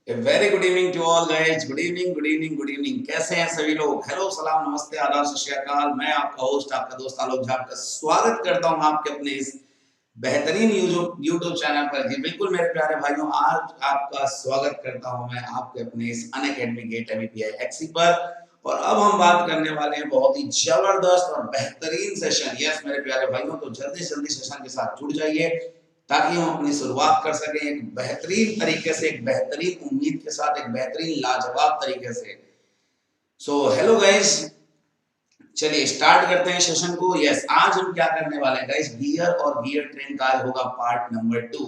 Very good evening to all guys. Good evening, good evening, good evening. कैसे हैं सभी लोग? हेलो, सलाम, नमस्ते, आदाब, सत श्री अकाल। मैं आपका होस्ट, आपका दोस्त आलोक झा आपका स्वागत करता हूं आपके अपने इस बेहतरीन यूट्यूब चैनल पर। जी बिल्कुल मेरे प्यारे भाइयों, आज आपका स्वागत करता हूं मैं आपके अपने इस अनअकैडमी गेट एमपीआई एक्सी पर। और अब हम बात करने वाले हैं बहुत ही जबरदस्त और बेहतरीन सेशन। यस मेरे प्यारे भाइयों, तो जल्दी से जल्दी सेशन के साथ जुड़ जाइए ताकि हम अपनी शुरुआत कर सकें एक बेहतरीन तरीके से, एक बेहतरीन उम्मीद के साथ, एक बेहतरीन लाजवाब तरीके से। सो हेलो गाइस, चलिए स्टार्ट करते हैं सेशन को। यस, आज हम क्या करने वाले हैं गाइस, गियर और गियर ट्रेन का होगा पार्ट नंबर 2।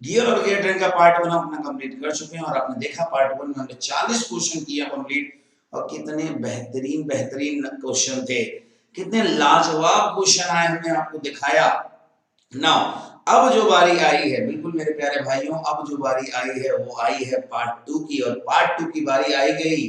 गियर और गियर ट्रेन का पार्ट 1 हम अपना कंप्लीट कर चुके हैं और आपने देखा पार्ट 1 में हमने 40 क्वेश्चन किया कंप्लीट। और कितने बेहतरीन बेहतरीन क्वेश्चन थे, कितने लाजवाब क्वेश्चन आए, हमने आपको दिखाया। नाउ अब जो बारी आई है, बिल्कुल मेरे प्यारे भाइयों, अब जो बारी आई है वो आई है पार्ट 2 की। और पार्ट 2 की बारी आई गई।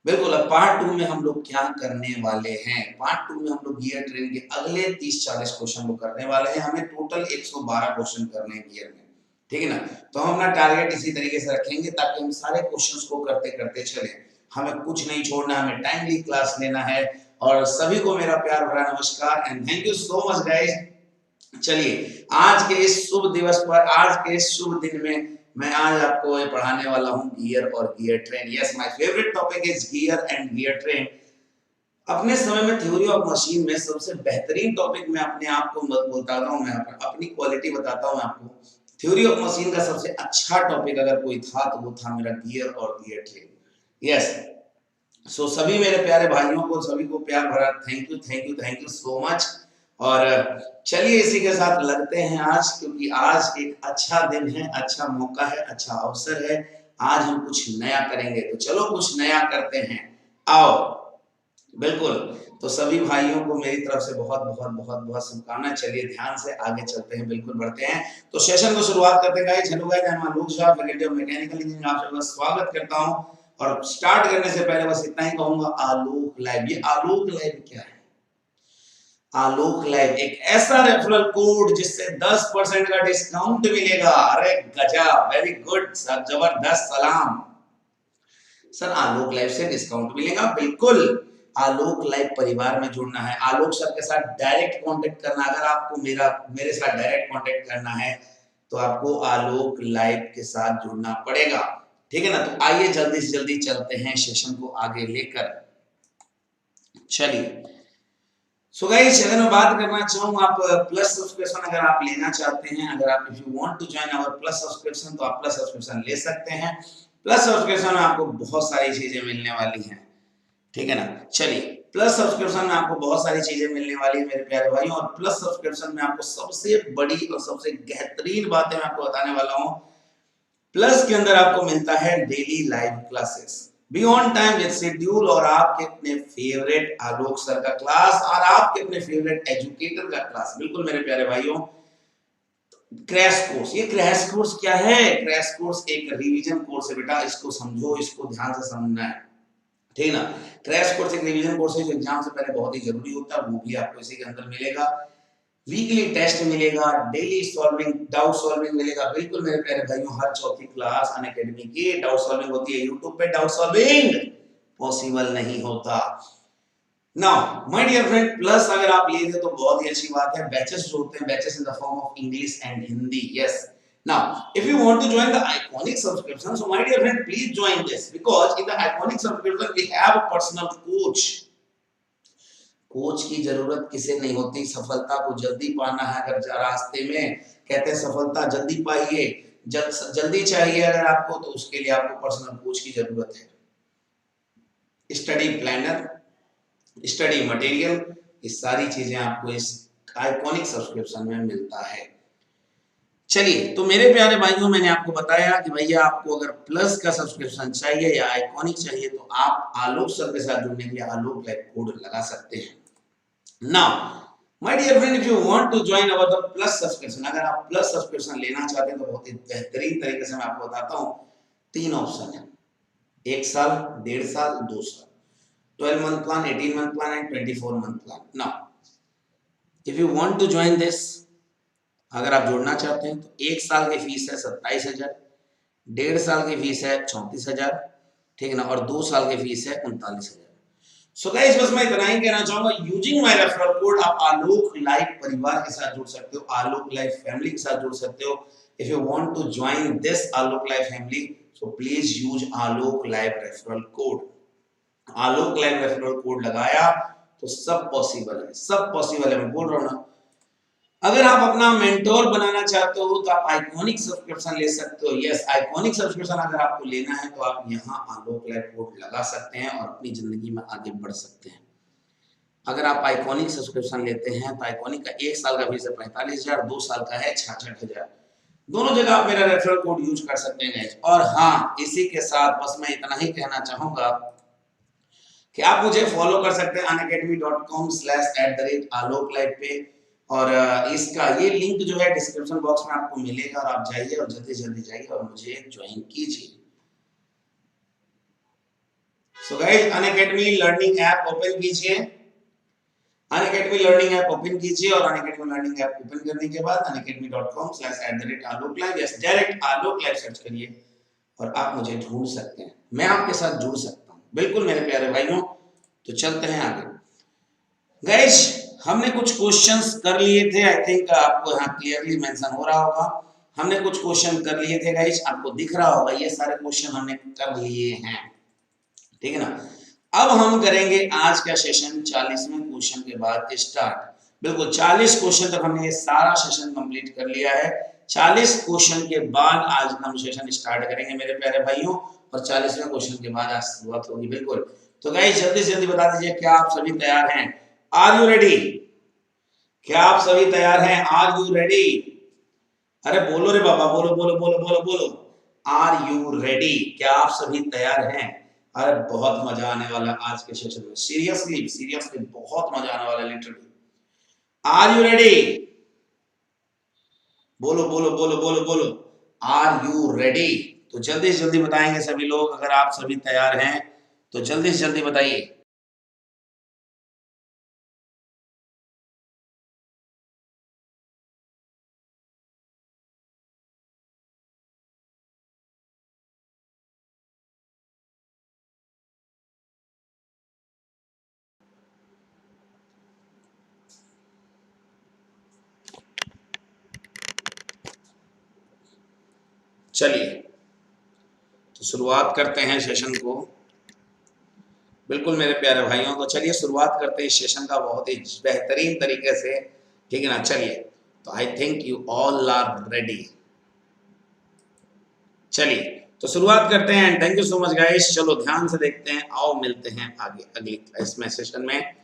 बिल्कुल, अब पार्ट 2 में हम लोग क्या करने वाले हैं? पार्ट 2 में हम लोग गियर ट्रेन के अगले 30-40 क्वेश्चन को करने वाले हैं। हमें टोटल 112 क्वेश्चन करने हैं गियर में, ठीक है ना? तो हम अपना टारगेट इसी तरीके से रखेंगे ताकि हम सारे क्वेश्चंस को करते करते चलें। हमें कुछ नहीं छोड़ना, हमें टाइमली क्लास लेना है। और सभी को मेरा प्यार भरा नमस्कार and thank you so much guys. चलिए आज के इस शुभ दिवस पर, आज के इस शुभ दिन में मैं आज आपको ये पढ़ाने वाला हूं गियर और gear train. Yes, my favourite topic is gear and gear train. अपने समय में थ्योरी ऑफ मशीन में सबसे बेहतरीन टॉपिक मैं अपने आप को बताता हूं, मैं अपनी क्वालिटी बताता हूं आपको। थ्योरी ऑफ मशीन का सबसे अच्छा टॉपिक अगर कोई था तो वो था मेरा गियर और गियर ट्रेन। यस, सो सभी मेरे प्यारे भाइयों को, सभी को प्यार भरा thank you, thank you, thank you so much. और चलिए इसी के साथ लगते हैं आज, क्योंकि आज एक अच्छा दिन है, अच्छा मौका है, अच्छा अवसर है। आज हम कुछ नया करेंगे, तो चलो कुछ नया करते हैं, आओ। बिल्कुल, तो सभी भाइयों को मेरी तरफ से बहुत बहुत बहुत बहुत शुभकामनाएं। चलिए ध्यान से आगे चलते हैं, बिल्कुल बढ़ते हैं। तो सेशन को शुरुआत करते हैं guys. Hello guys, I am Alok Jha, faculty of mechanical engineering. आप सबका स्वागत करता हूं। और स्टार्ट करने से पहले बस इतना ही कहूंगा, आलोक लाइव। ये आलोक लाइव क्या है? आलोक लाइव एक ऐसा रेफरल कोड जिससे 10% का डिस्काउंट मिलेगा। अरे गजब, वेरी गुड सर, जबरदस्त, सलाम सर। आलोक लाइव से डिस्काउंट मिलेगा, बिल्कुल। आलोक लाइव परिवार में जुड़ना है, आलोक सर के साथ डायरेक्ट कांटेक्ट करना। अगर आपको मेरे साथ डायरेक्ट कांटेक्ट करना है तो आपको आलोक लाइव के साथ जुड़ना पड़ेगा, ठीक है ना? तो आइए जल्दी से जल्दी चलते हैं सेशन को आगे लेकर। चलिए सो गाइस, अगर मैं बात करना चाहूँ, आप प्लस सब्सक्रिप्शन अगर आप लेना चाहते हैं, अगर आप if you want to join our plus subscription, तो आप प्लस सब्सक्रिप्शन ले सकते हैं। प्लस सब्सक्रिप्शन में आपको बहुत सारी चीजें मिलने वाली हैं, ठीक है ना? चलिए, प्लस सब्सक्रिप्शन में आपको बहुत सारी चीजें मिलने वाली है मेरे प्यारे भाइयों। और प्लस सब्सक्रिप्शन में आपको सबसे बड़ी और सबसे बेहतरीन बातें मैं आपको बताने वाला हूँ। प्लस के अंदर आपको मिलता है daily live classes, be on time with schedule, और आपके अपने फेवरेट आलोक सर का क्लास, और आपके अपने फेवरेट एजुकेटर का क्लास। बिल्कुल मेरे प्यारे भाइयों, क्रैश कोर्स। ये क्रैश कोर्स क्या है? क्रैश कोर्स एक रिवीजन कोर्स है बेटा, इसको समझो, इसको ध्यान से समझना है, ठीक ना? क्रैश कोर्स एक रिवीजन कोर्स है जो एग्जाम से पहले बहुत ही जरूरी होता है, वो भी आपको इसी के अंदर मिलेगा। वीकली टेस्ट मिलेगा, डेली सॉल्विंग, डाउट सॉल्विंग मिलेगा। बिल्कुल मेरे प्यारे भाइयों, हर चौथी क्लास अनअकैडमी की डाउट सॉल्विंग होती है। यूट्यूब पे डाउट सॉल्विंग पॉसिबल नहीं होता। Now my dear friend, plus अगर आप ले थे तो बहुत ही अच्छी बात है। बैचेस जो होते हैं, batches in the form of English and Hindi. Yes, now if you want to join the iconic subscription, so my dear friend, please join this, because in the iconic subscription we have a personal coach. Coach की जरूरत किसे नहीं होती? सफलता को जल्दी पाना है, अगर रास्ते में कहते हैं सफलता जल्दी पाइए, जल्दी चाहिए अगर आपको, तो उसके लिए आपको पर्सनल कोच की जरूरत है। स्टडी प्लानर, स्टडी मटेरियल, ये सारी चीजें आपको इस आइकॉनिक सब्सक्रिप्शन में मिलता है। चलिए, तो मेरे प्यारे भाइयों, मैंने आपको बताया कि भैया आपको अगर प्लस का सब्सक्रिप्शन चाहिए या आइकॉनिक चाहिए तो आप आलोक सर के साथ जुड़ने के लिए आलोक लाइव कोड लगा सकते हैं। Now, my dear friend, if you want to join our the plus subscription, अगर आप प्लस सब्सक्रिप्शन लेना चाहते हैं तो बहुत ही बेहतरीन तरीके से मैं आपको बताता हूँ। 3 ऑप्शन है, 1 साल, 1.5 साल, 2 साल, 12 month plan, 18 month plan and 24 month plan. Now if you want to join this, अगर आप जुड़ना चाहते हैं तो 1 साल की फीस है 27,000, 1.5 साल की फीस है 34,000, ठीक है ना, और 2 साल की फीस है 39,000। सो गाइस बस मैं इतना ही कहना चाहूंगा, यूजिंग माय रेफरल कोड आप आलोक लाइफ परिवार के साथ जुड़ सकते हो, आलोक लाइफ फैमिली के साथ जुड़ सकते हो। If you want to join this Alok life family, so please use Alok life referral code. Alok life referral code लगाया तो सब पॉसिबल है, सब पॉसिबल है, मैं बोल रहा हूं ना। अगर आप अपना मेंटोर बनाना चाहते हो तो आप आइकॉनिक सब्सक्रिप्शन ले सकते हो। यस, आइकॉनिक सब्सक्रिप्शन अगर आपको लेना है तो आप यहाँ आलोक लाइफ कोड लगा सकते हैं और अपनी जिंदगी में आगे बढ़ सकते हैं। अगर आप आइकॉनिक सब्सक्रिप्शन लेते हैं तो आइकॉनिक का 1 साल का फीस है 45,000, 2 साल का है 66,000। दोनों जगह आप मेरा रेफरल कोड यूज कर सकते हैं। और हाँ, इसी के साथ बस मैं इतना ही कहना चाहूंगा कि आप मुझे फॉलो कर सकते हैं unacademy.com/@aloklife पे। और इसका ये लिंक जो है डिस्क्रिप्शन बॉक्स में आपको मिलेगा और आप जाइए और जल्दी जल्दी जाइए और मुझे ज्वाइन कीजिए। So guys, Unacademy learning app open कीजिए, अनअकैडमी लर्निंग ऐप ओपन कीजिए और अनअकैडमी लर्निंग ऐप ओपन करने के बाद unacademy.com/@aloklife, यस डायरेक्ट आलोक लाइफ सर्च करिए और आप मुझे ढूंढ सकते हैं, मैं आपके साथ जुड़ सकता हूं। बिल्कुल मेरे प्यारे भाइयों, तो चलते हैं आगे। गाइस, हमने कुछ क्वेश्चंस कर लिए थे, आई थिंक आपको यहाँ क्लियरली मेंशन हो रहा होगा। हमने कुछ क्वेश्चन कर लिए थे गाइस, आपको दिख रहा होगा ये सारे क्वेश्चन हमने कर लिए हैं, ठीक है ना। अब हम करेंगे आज का सेशन 40वें क्वेश्चन के बाद स्टार्ट। बिल्कुल 40 क्वेश्चन तक हमने ये सारा सेशन कंप्लीट कर लिया है। 40 क्वेश्चन के बाद आज हम सेशन स्टार्ट करेंगे मेरे प्यारे भाइयों, और 40वें क्वेश्चन के बाद आज शुरुआत होगी। बिल्कुल, तो गाइस जल्दी से जल्दी बता दीजिए, क्या आप सभी तैयार हैं? Are you ready? क्या आप सभी तैयार हैं? Are you ready? अरे बोलो रे बाबा, बोलो बोलो बोलो बोलो बोलो। Are you ready? क्या आप सभी तैयार हैं? अरे बहुत मजा आने वाला आज के सेशन में, सीरियसली सीरियसली बहुत मजा आने वाला, लिटरली। Are you ready? बोलो बोलो बोलो बोलो बोलो। Are you ready? तो जल्दी से जल्दी बताएंगे सभी लोग, अगर आप सभी तैयार हैं तो जल्दी से जल्दी बताइए। चलिए, तो शुरुआत करते हैं सेशन को। बिल्कुल मेरे प्यारे भाइयों, तो चलिए शुरुआत करते हैं इस सेशन का बहुत ही बेहतरीन तरीके से, ठीक है ना। चलिए, तो I think you all are ready. चलिए, तो शुरुआत करते हैं। Thank you so much guys. चलो ध्यान से देखते हैं, आओ मिलते हैं आगे अगली इसमें सेशन में।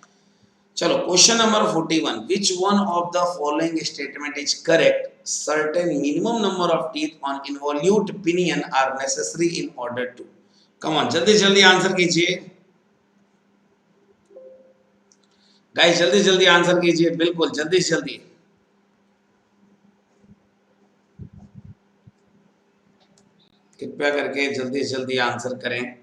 चलो, question number 41, which one of the following statement is correct? Certain minimum number of teeth on involute pinion are necessary in order to. Come on, जल्दी जल्दी आंसर कीजिए गाइस, जल्दी जल्दी आंसर कीजिए, बिल्कुल जल्दी से जल्दी। कृपया करके जल्दी से जल्दी आंसर करें।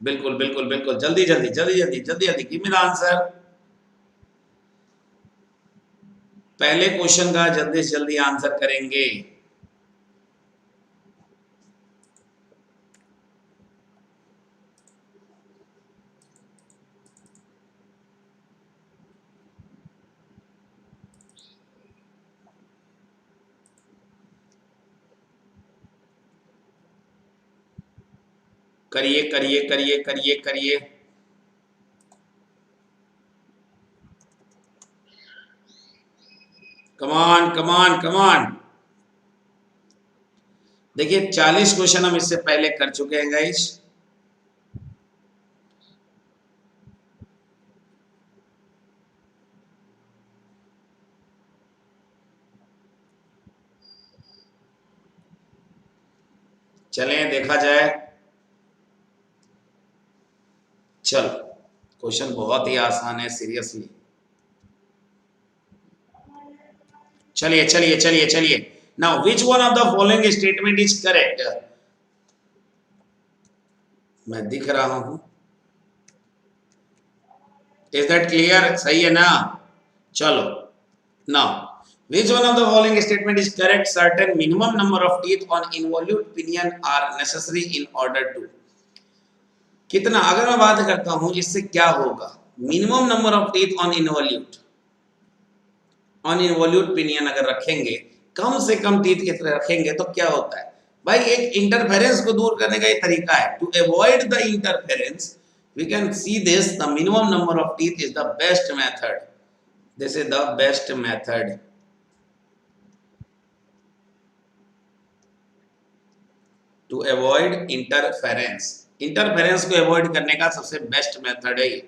बिल्कुल बिल्कुल बिल्कुल, जल्दी जल्दी जल्दी जल्दी जल्दी जल्दी, गिव मी द आंसर। पहले क्वेश्चन का जल्दी से जल्दी आंसर करेंगे। करिए करिए करिए करिए करिए। कमान कमान कमान। देखिए 40 क्वेश्चन हम इससे पहले कर चुके हैं गाइस। चलें देखा जाए। चल, क्वेश्चन बहुत ही आसान है, सीरियसली। चलिए चलिए चलिए चलिए। Now which one of the following statement is correct? मैं दिख रहा हूं, इज दैट क्लियर? सही है ना? चलो now which one of the following statement is correct? Certain minimum number of teeth on involute pinion are necessary in order to कितना, अगर मैं बात करता हूं इससे क्या होगा, minimum number of teeth on involute pinion अगर रखेंगे, कम से कम टीथ कितने रखेंगे तो क्या होता है भाई, एक इंटरफेरेंस को दूर करने का ये तरीका है, to avoid the interference we can see this, the minimum number of teeth is the best method, this is the best method to avoid interference, interference को अवॉइड करने का सबसे बेस्ट मेथड है ये।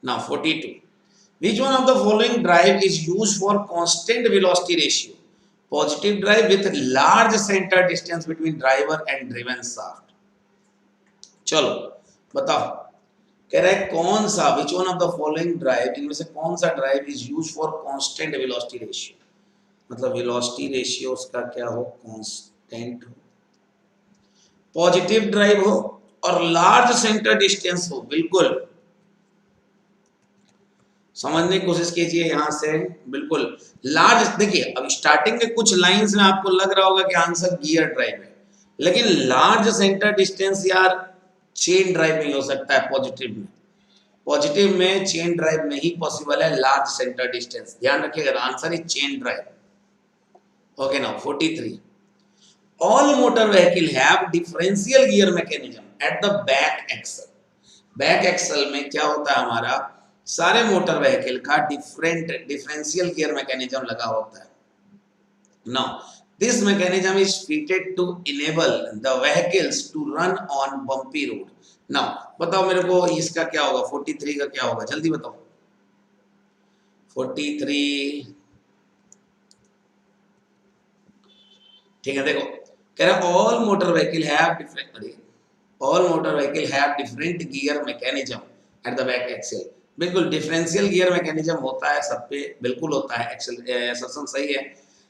Now 42, which one of the following drive is used for constant velocity ratio? Positive drive with large center distance between driver and driven shaft. चलो बताओ, कह रहा है कौन सा, which one of the following drive, इनमें से कौन सा drive is used for constant velocity ratio, मतलब velocity ratio उसका क्या हो, constant हो, पॉजिटिव ड्राइव हो और लार्ज सेंटर डिस्टेंस हो, बिल्कुल समझने की कोशिश कीजिए यहां से, बिल्कुल लार्ज। देखिए अब स्टार्टिंग के कुछ लाइंस में आपको लग रहा होगा कि आंसर गियर ड्राइव है, लेकिन लार्ज सेंटर डिस्टेंस यार चेन ड्राइव नहीं हो सकता है पॉजिटिव में, पॉजिटिव में चेन ड्राइव नहीं पॉसिबल है, लार्ज सेंटर डिस्टेंस ध्यान रखिएगा, answer is chain drive. Okay now 43, all motor vehicle have differential gear mechanism at the back axle, back axle में क्या होता है हमारा, सारे मोटर व्हीकल का डिफरेंशियल गियर मैकेनिज्म लगा होता है। Now this mechanism is fitted to enable the vehicles to run on bumpy road. Now बताओ मेरे को इसका क्या होगा, 43 का क्या होगा, जल्दी बताओ 43, ठीक है देखो कह रहा है all motor vehicle have different gear mechanism at the back axle, बिल्कुल डिफरेंशियल गियर मैकेनिज्म होता है सब पे, बिल्कुल होता है, एक्सेल सही है।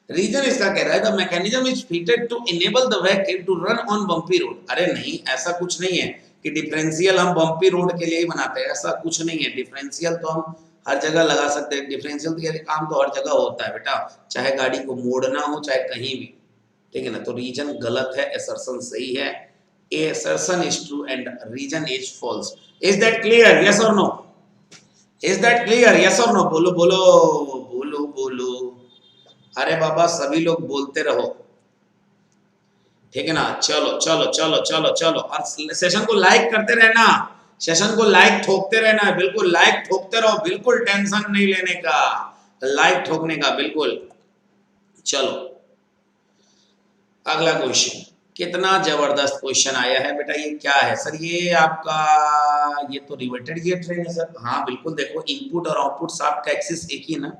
रीजन इसका कह रहा है the mechanism is fitted to enable the vehicle to run on bumpy road. अरे नहीं, ऐसा कुछ नहीं है कि डिफरेंशियल हम बम्पी रोड के लिए ही बनाते हैं, ऐसा कुछ नहीं है, डिफरेंशियल तो हम हर जगह लगा सकते हैं, डिफरेंशियल के काम तो हर जगह होता है बेटा, चाहे गाड़ी को मोड़ना हो चाहे कहीं भी, ठीक है ना। तो रीजन गलत है, असर्शन सही है, a assertion is true and reason is false. Is that clear, yes और no, is that clear, yes और नो, बोलो बोलो बोलो बोलो, अरे बाबा सभी लोग बोलते रहो, ठीक है ना। चलो चलो चलो चलो चलो, और सेशन को लाइक करते रहना, सेशन को लाइक ठोकते रहना, बिल्कुल लाइक ठोकते रहो, बिल्कुल टेंशन नहीं लेने का, लाइक ठोकने का बिल्कुल। चलो अगला क्वेश्चन, कितना जबरदस्त क्वेश्चन आया है बेटा, ये क्या है सर, ये आपका ये तो रिवर्टेड गियर ट्रेन है सर, हाँ बिल्कुल, देखो इनपुट और आउटपुट शाफ्ट का एक्सिस एक ही ना,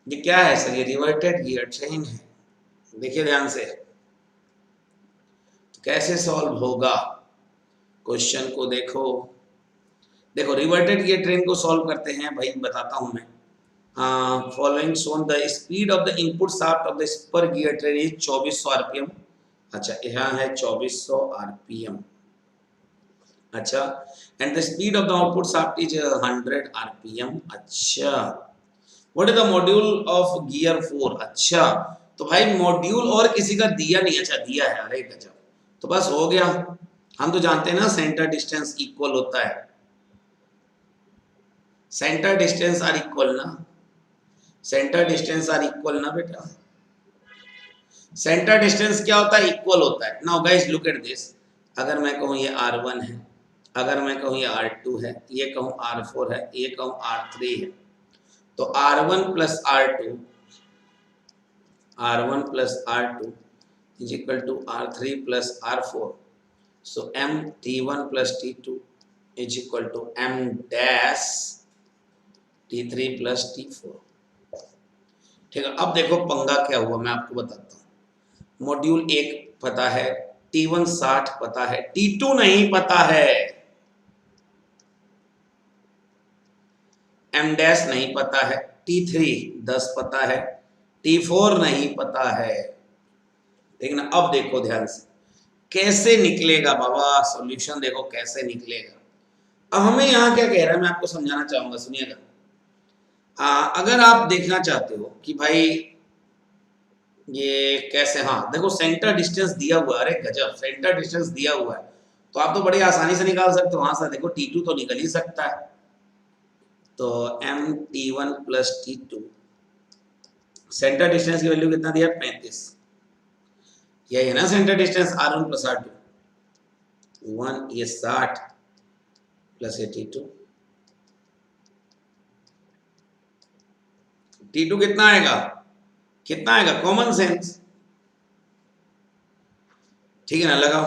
ये क्या है सर, ये रिवर्टेड गियर ट्रेन है, देखिए ध्यान से, तो कैसे सॉल्व होगा क्वेश्चन को, देखो देखो रिवर्टेड गियर ट्रेन को सॉल्व करते हैं भाई, बताता हूं मैं। Following shown the speed of the input shaft of the spur gear train is 2400 RPM, अच्छा यहाँ है 2400 आरपीएम, अच्छा and the speed of the output shaft is 100 RPM, अच्छा what is the module of gear 4, अच्छा तो भाई module और किसी का दिया नहीं, अच्छा दिया है, अरे गजब, तो बस हो गया, हम तो जानते हैं ना सेंटर डिस्टेंस इक्वल होता है, सेंटर डिस्टेंस आर इक्वल ना, सेंटर डिस्टेंस आर इक्वल ना बेटा, सेंटर डिस्टेंस क्या होता है, इक्वल होता है। Now guys look at this, अगर मैं कहूँ ये R1 है, अगर मैं कहूँ ये R2 है, ये कहूँ R4 है, ये कहूँ R3 है, तो R1 plus R2 is equal to R3 plus R4, so M T1 plus T2 is equal to M dash T3 plus T4, ठीक है। अब देखो पंगा क्या हुआ मैं आपको बताता हूँ, मॉड्यूल 1 पता है, T1 60 पता है, T2 नहीं पता है, M डैश नहीं पता है, T3 10 पता है, T4 नहीं पता है, ठीक ना। अब देखो ध्यान से कैसे निकलेगा बाबा, सॉल्यूशन देखो कैसे निकलेगा। अब हमें यहाँ क्या कह रहा है मैं आपको समझाना चाहूंगा, सुनिएगा, अगर आप देखना चाहते हो कि भाई ये कैसे, हाँ देखो सेंटर डिस्टेंस दिया हुआ है, अरे गजब सेंटर डिस्टेंस दिया हुआ है, तो आप तो बड़ी आसानी से निकाल सकते हो। हाँ सर देखो T2 तो निकल ही सकता है, तो MT1 plus T2, centre distance की वैल्यू कितना दिया 35, यही है ना centre distance R1 plus R2, 1 ये 60 प्लस ये T2, T2 कितना आएगा, कितना आएगा, कॉमन सेंस, ठीक है ना, लगाओ।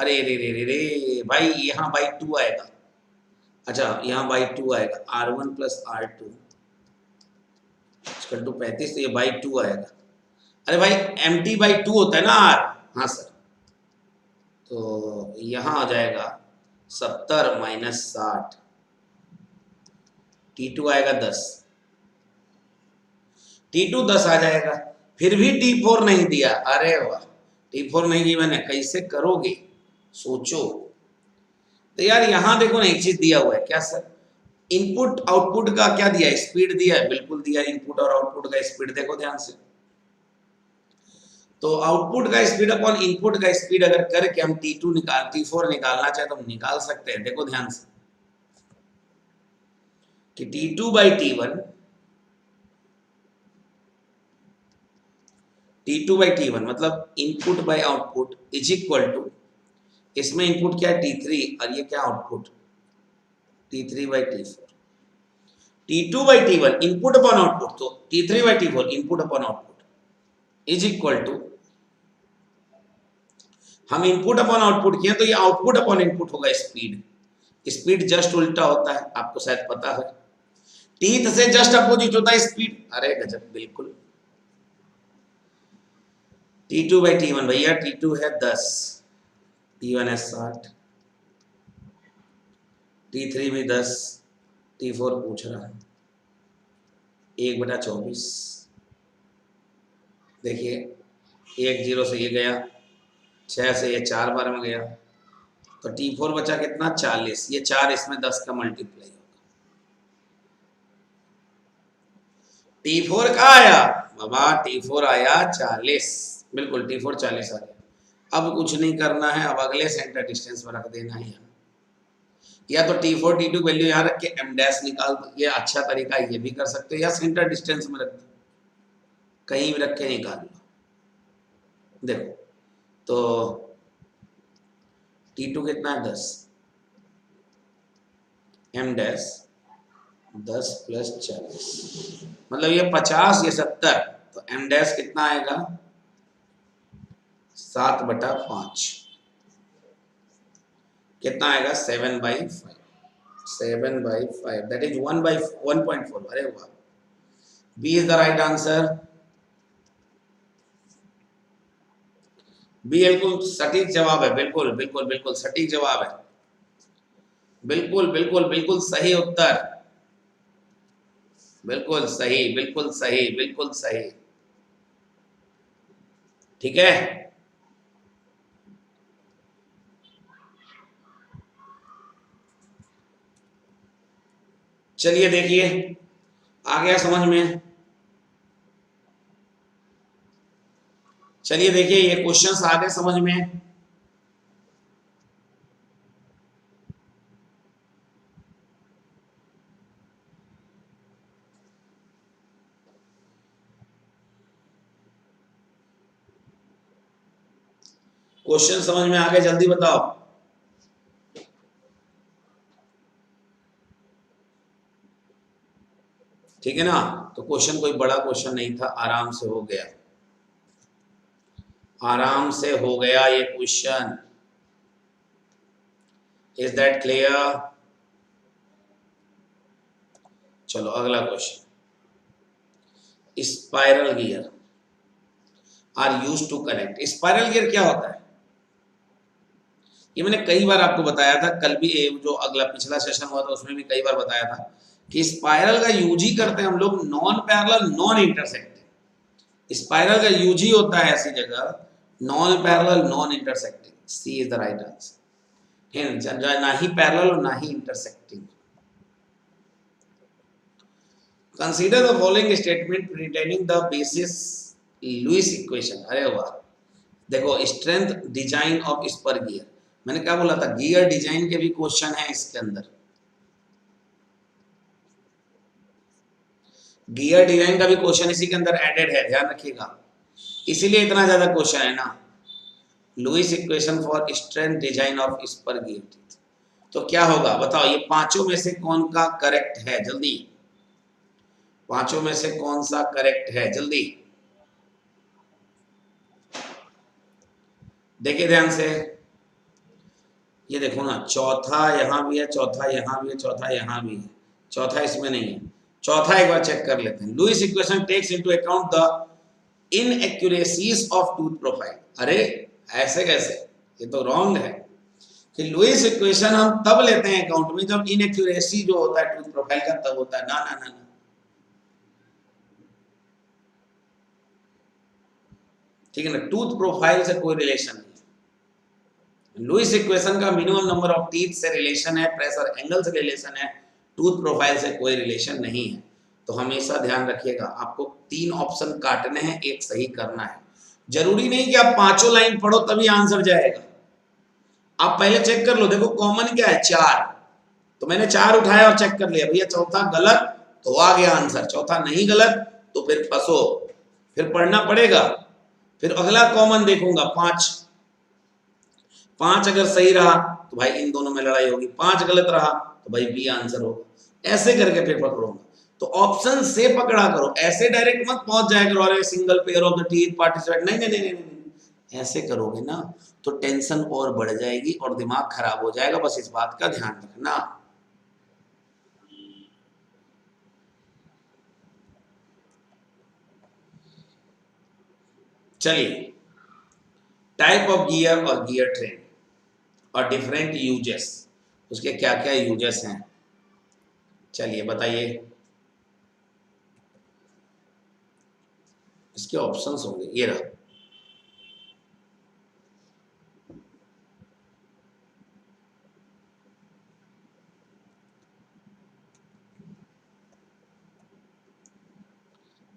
अरे रे रे रे रे भाई यहाँ बाई 2 आएगा, अच्छा यहाँ बाई 2 आएगा, R1 प्लस R2 टू 35, तो ये बाई 2 आएगा। अरे भाई MT बाई 2 होता है ना R, हाँ सर, तो यहाँ आ जाएगा 70 माइनस 60, T2 आएगा 10, T2 10 आ जाएगा, फिर भी T4 नहीं दिया, अरे वाह T4 नहीं दी मैंने, कैसे करोगे सोचो। तो यार यहाँ देखो ना एक चीज दिया हुआ है, क्या सर, इनपुट आउटपुट का क्या दिया है, स्पीड दिया है, बिल्कुल दिया है, इनपुट और आउटपुट का स्पीड देखो ध्यान से, तो आउटपुट का स्पीड अपॉन इनपुट का स्पीड अगर करके हम T4 निकालना चाहे तो हम निकाल सकते हैं। देखो ध्यान से कि T2 बाई T1 मतलब input by output is equal to, इसमें इनपुट क्या है T3 और ये क्या output T3 by T4, T2 by T1 input upon output, तो T3 by T4 input upon output is equal to, हम इनपुट अपॉन आउटपुट किए तो ये आउटपुट अपॉन इनपुट होगा स्पीड, स्पीड जस्ट उल्टा होता है, आपको शायद पता है, टीथ से जस्ट अपोजिट होता है स्पीड, अरे गजब बिल्कुल। T2 बाई T1 भैया, T2 है 10, T1 है 60, T3 भी 10, T4 पूछ रहा है 1/24, देखिए 1 0 से ये गया, 6 से ये 4 बार में गया, तो T4 बचा कितना 40, ये 4 इसमें 10 का मल्टीप्लाई होगा, T4 कहाँ आया बाबा, T4 आया 40, बिल्कुल T4 40 आ गया। अब कुछ नहीं करना है, अब अगले सेंटर डिस्टेंस पर रख देना है, या तो T4 T2 वैल्यू यहाँ रख के M डैश निकाल दो, ये अच्छा तरीका है, ये भी कर सकते हो, या सेंटर डिस्टेंस में रख दो, कहीं भी रख के निकाल लो। देखो तो T2 कितना है 10, M डैश 10 प्लस 40, मतलब ये 50 ये 70, तो M डैश कितना आएगा 7/5, कितना आएगा 7/5, 7/5 दैट इज 1/1.4, अरे वाह, B is the right answer, B बिल्कुल सटीक जवाब है, बिल्कुल बिल्कुल बिल्कुल सटीक जवाब है, बिल्कुल बिल्कुल बिल्कुल सही उत्तर, बिल्कुल सही बिल्कुल सही बिल्कुल सही, ठीक है। चलिए देखिए आ गया समझ में, चलिए देखिए ये क्वेश्चंस आ गए समझ में, क्वेश्चन समझ में आ गए, जल्दी बताओ, ठीक है ना। तो क्वेश्चन कोई बड़ा क्वेश्चन नहीं था, आराम से हो गया, आराम से हो गया ये क्वेश्चन, इज दैट क्लियर। चलो अगला question, spiral gear are used to connect, spiral gear क्या होता है, ये मैंने कई बार आपको बताया था, कल भी जो अगला पिछला सेशन हुआ था उसमें भी कई बार बताया था कि स्पाइरल का यूज ही करते हैं हम लोग non parallel non intersecting, spiral का यूज ही होता है ऐसी जगह non parallel non intersecting, C is the right answer, ना ही पैरेलल और ना ही intersecting. Consider the following statement retaining the basis Lewis equation. अरे वाह, देखो strength design of spur gear, मैंने क्या बोला था, गियर डिजाइन के भी क्वेश्चन है इसके अंदर, गियर डिजाइन का भी क्वेश्चन इसी के अंदर एडेड है, ध्यान रखिएगा, इसीलिए इतना ज्यादा क्वेश्चन है ना। Lewis equation for strength design of spur gear, तो क्या होगा बताओ, ये पांचों में से कौन का करेक्ट है, जल्दी, पांचों में से कौन सा करेक्ट है, जल्दी देखिए ध्यान से, ये देखो ना, चौथा यहां भी है, चौथा यहां भी है, चौथा यहां भी है, चौथा इसमें नहीं है, चौथा एक बार चेक कर लेते हैं। Lewis equation takes into account the inaccuracies of tooth profile. अरे ऐसे कैसे, ये तो रॉन्ग है कि लुईस इक्वेशन हम तब लेते हैं अकाउंट में जब इनएक्यूरेसी जो होता है टूथ प्रोफाइल का तब होता है, ना ना ना ना, ठीक है ना, टूथ प्रोफाइल से कोई रिलेशन नहीं। लुईस इक्वेशन का मिनिमम नंबर ऑफ टीथ से रिलेशन है, प्रेशर एंगल से रिलेशन है, टूथ प्रोफाइल से कोई रिलेशन नहीं है। तो हमेशा ध्यान रखिएगा, आपको 3 ऑप्शन काटने हैं, एक सही करना है। जरूरी नहीं कि आप पांचों लाइन पढ़ो तभी आंसर जाएगा, आप पहले चेक कर लो, देखो कॉमन क्या है 4, तो मैंने 4 उठाया और चेक कर लिया, भैया चौथा गलत तो आ गया आंसर, चौथा नहीं गलत तो फिर फंसो, फिर पढ़ना पड़ेगा, फिर अगला कॉमन देखूंगा 5, 5 अगर सही रहा तो भाई इन दोनों में लड़ाई होगी, 5 गलत रहा तो भाई बी आंसर होगा, ऐसे करके फिर पकड़ूंगा। तो ऑप्शन से पकड़ा करो, ऐसे डायरेक्ट मत पहुंच जाया करो, अरे single pair of the teeth participate, नहीं नहीं नहीं नहीं नहीं, ऐसे करोगे ना तो टेंशन और बढ़ जाएगी और दिमाग खराब हो जाएगा, बस इस बात का ध्यान रखना। चलिए, टाइप ऑफ गियर और गियर ट्रेन और डिफरेंट यूजेस, उसके क्या क्या यूजेस हैं, चलिए बताइए। इसके ऑप्शंस होंगे, ये रहा,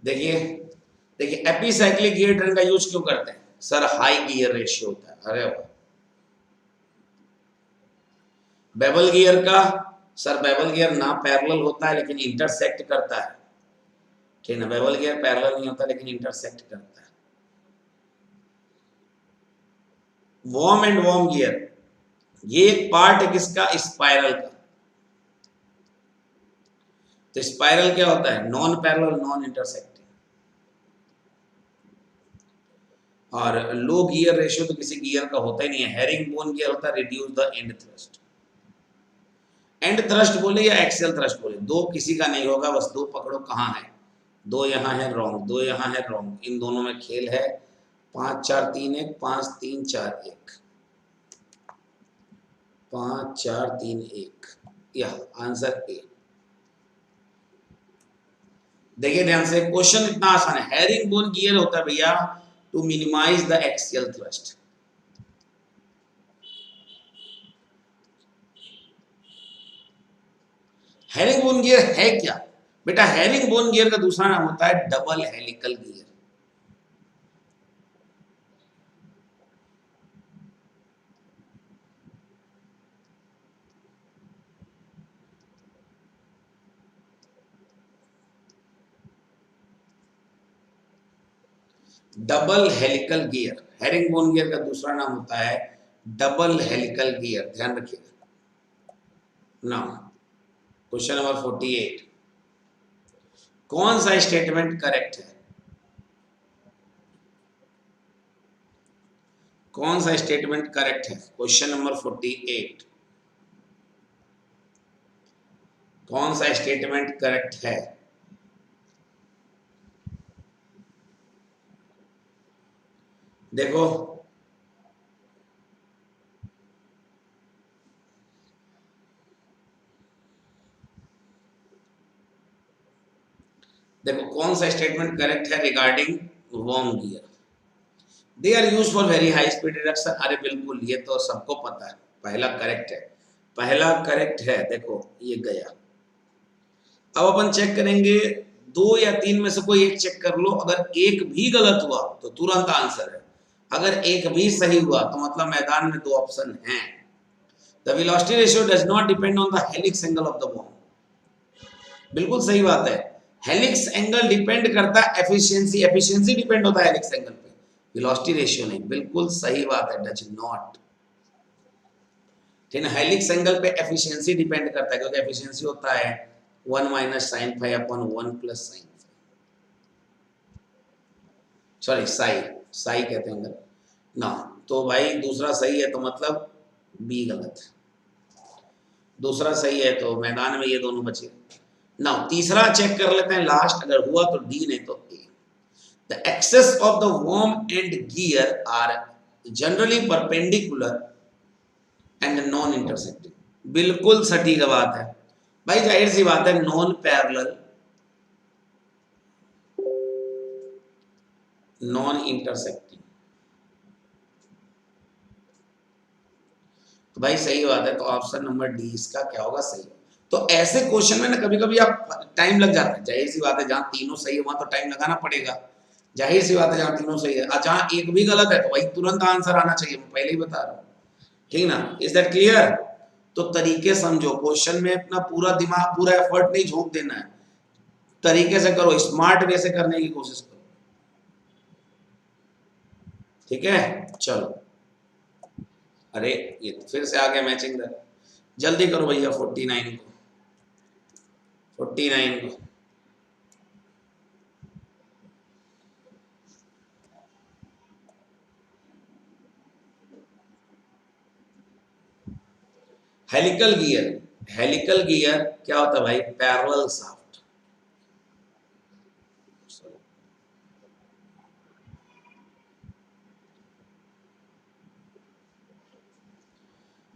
देखिए देखिए, एपिसाइक्लिक गियर ट्रेन का यूज क्यों करते हैं सर, हाई गियर रेशियो होता है, अरे वाह। बेवल गियर का सर, बेवल गियर ना पैरेलल होता है लेकिन इंटरसेक्ट करता है, ठीक है ना, बेवल गियर पैरेलल नहीं होता लेकिन इंटरसेक्ट करता है। वॉर्म एंड वॉर्म गियर, ये एक पार्ट है किसका, स्पाइरल का, तो स्पाइरल क्या होता है, नॉन पैरेलल नॉन इंटरसेक्टिंग, और लो गियर रेशियो तो किसी गियर का होता ही नहीं है, हेरिंग बोन गियर होता है, reduce the end thrust, and thrust बोले या एक्सेल थ्रस्ट बोले, दो किसी का नहीं होगा, बस दो पकड़ो कहाँ है, दो यहाँ है रॉन्ग, दो यहाँ है रॉन्ग, इन दोनों में खेल है, 5 4 3 1, 5 3 4 1, 5 4 3 1, यह आंसर ए। देखिए ध्यान से, क्वेश्चन इतना आसान है, हेरिंग बोन गियर होता है भैया to minimize the axial thrust, herringbone gear है क्या बेटा, हेरिंग बोन गियर का दूसरा नाम होता है double helical gear, double helical gear, herring bone gear का दूसरा नाम होता है डबल हेलिकल गियर, ध्यान रखिएगा। नाउ क्वेश्चन नंबर 48, कौन सा स्टेटमेंट करेक्ट है, कौन सा स्टेटमेंट करेक्ट है, क्वेश्चन नंबर 48, कौन सा स्टेटमेंट करेक्ट है, देखो देखो कौन सा स्टेटमेंट करेक्ट है regarding worm gear, they are use for very high speed reduction, अरे बिल्कुल ये तो सबको पता है, पहला करेक्ट है, पहला करेक्ट है, देखो ये गया। अब अपन चेक करेंगे दो या तीन में से कोई एक चेक कर लो, अगर एक भी गलत हुआ तो तुरंत आंसर है, अगर एक भी सही हुआ तो मतलब मैदान में दो ऑप्शन हैं। The velocity ratio does not depend on the helix angle of the bomb. बिल्कुल सही बात है, हेलिक्स एंगल डिपेंड करता है एफिशिएंसी, एफिशिएंसी डिपेंड होता है हेलिक्स एंगल पे, वेलोसिटी रेशियो नहीं। बिल्कुल सही बात है, डज नॉट। ठीक है, हेलिक्स एंगल पे एफिशिएंसी डिपेंड करता है, क्योंकि एफिशिएंसी होता है 1 minus sine five upon 1 plus sine, sorry psi, psi कहते हैं एंगल ना। तो भाई दूसरा सही है, तो मतलब बी गलत है। दूसरा सही है तो मैदान में ये दोनों बचे ना। तीसरा चेक कर लेते हैं लास्ट, अगर हुआ तो डी, नहीं तो A. The axes of the worm and gear are generally perpendicular and non intersecting. बिल्कुल सटीक बात है भाई, जाहिर सी बात है, नॉन पैरेलल, नॉन इंटरसेक्टिंग, तो भाई सही बात है, तो ऑप्शन नंबर डी इसका क्या होगा, सही। तो ऐसे क्वेश्चन में ना कभी कभी आप टाइम लग जाता है, जाहिर सी बात है, जहां तीनों सही है वहां तो टाइम लगाना पड़ेगा, जाहिर सी बात है, जहां तीनों सही है, जहां एक भी गलत है तो भाई तुरंत आंसर आना चाहिए, मैं पहले ही बता रहा हूँ, ठीक ना। Is that clear? तो तरीके समझो, क्वेश्चन में अपना पूरा दिमाग, पूरा एफर्ट नहीं झोंक देना है, तरीके से करो, स्मार्ट वे से करने की कोशिश करो, ठीक है। चलो, अरे ये तो फिर से आ गया मैचिंग दर, जल्दी करो भैया, 49 को, 49 को। हेलिकल गियर, हेलिकल गियर क्या होता है भाई, पैरेलल शाफ्ट।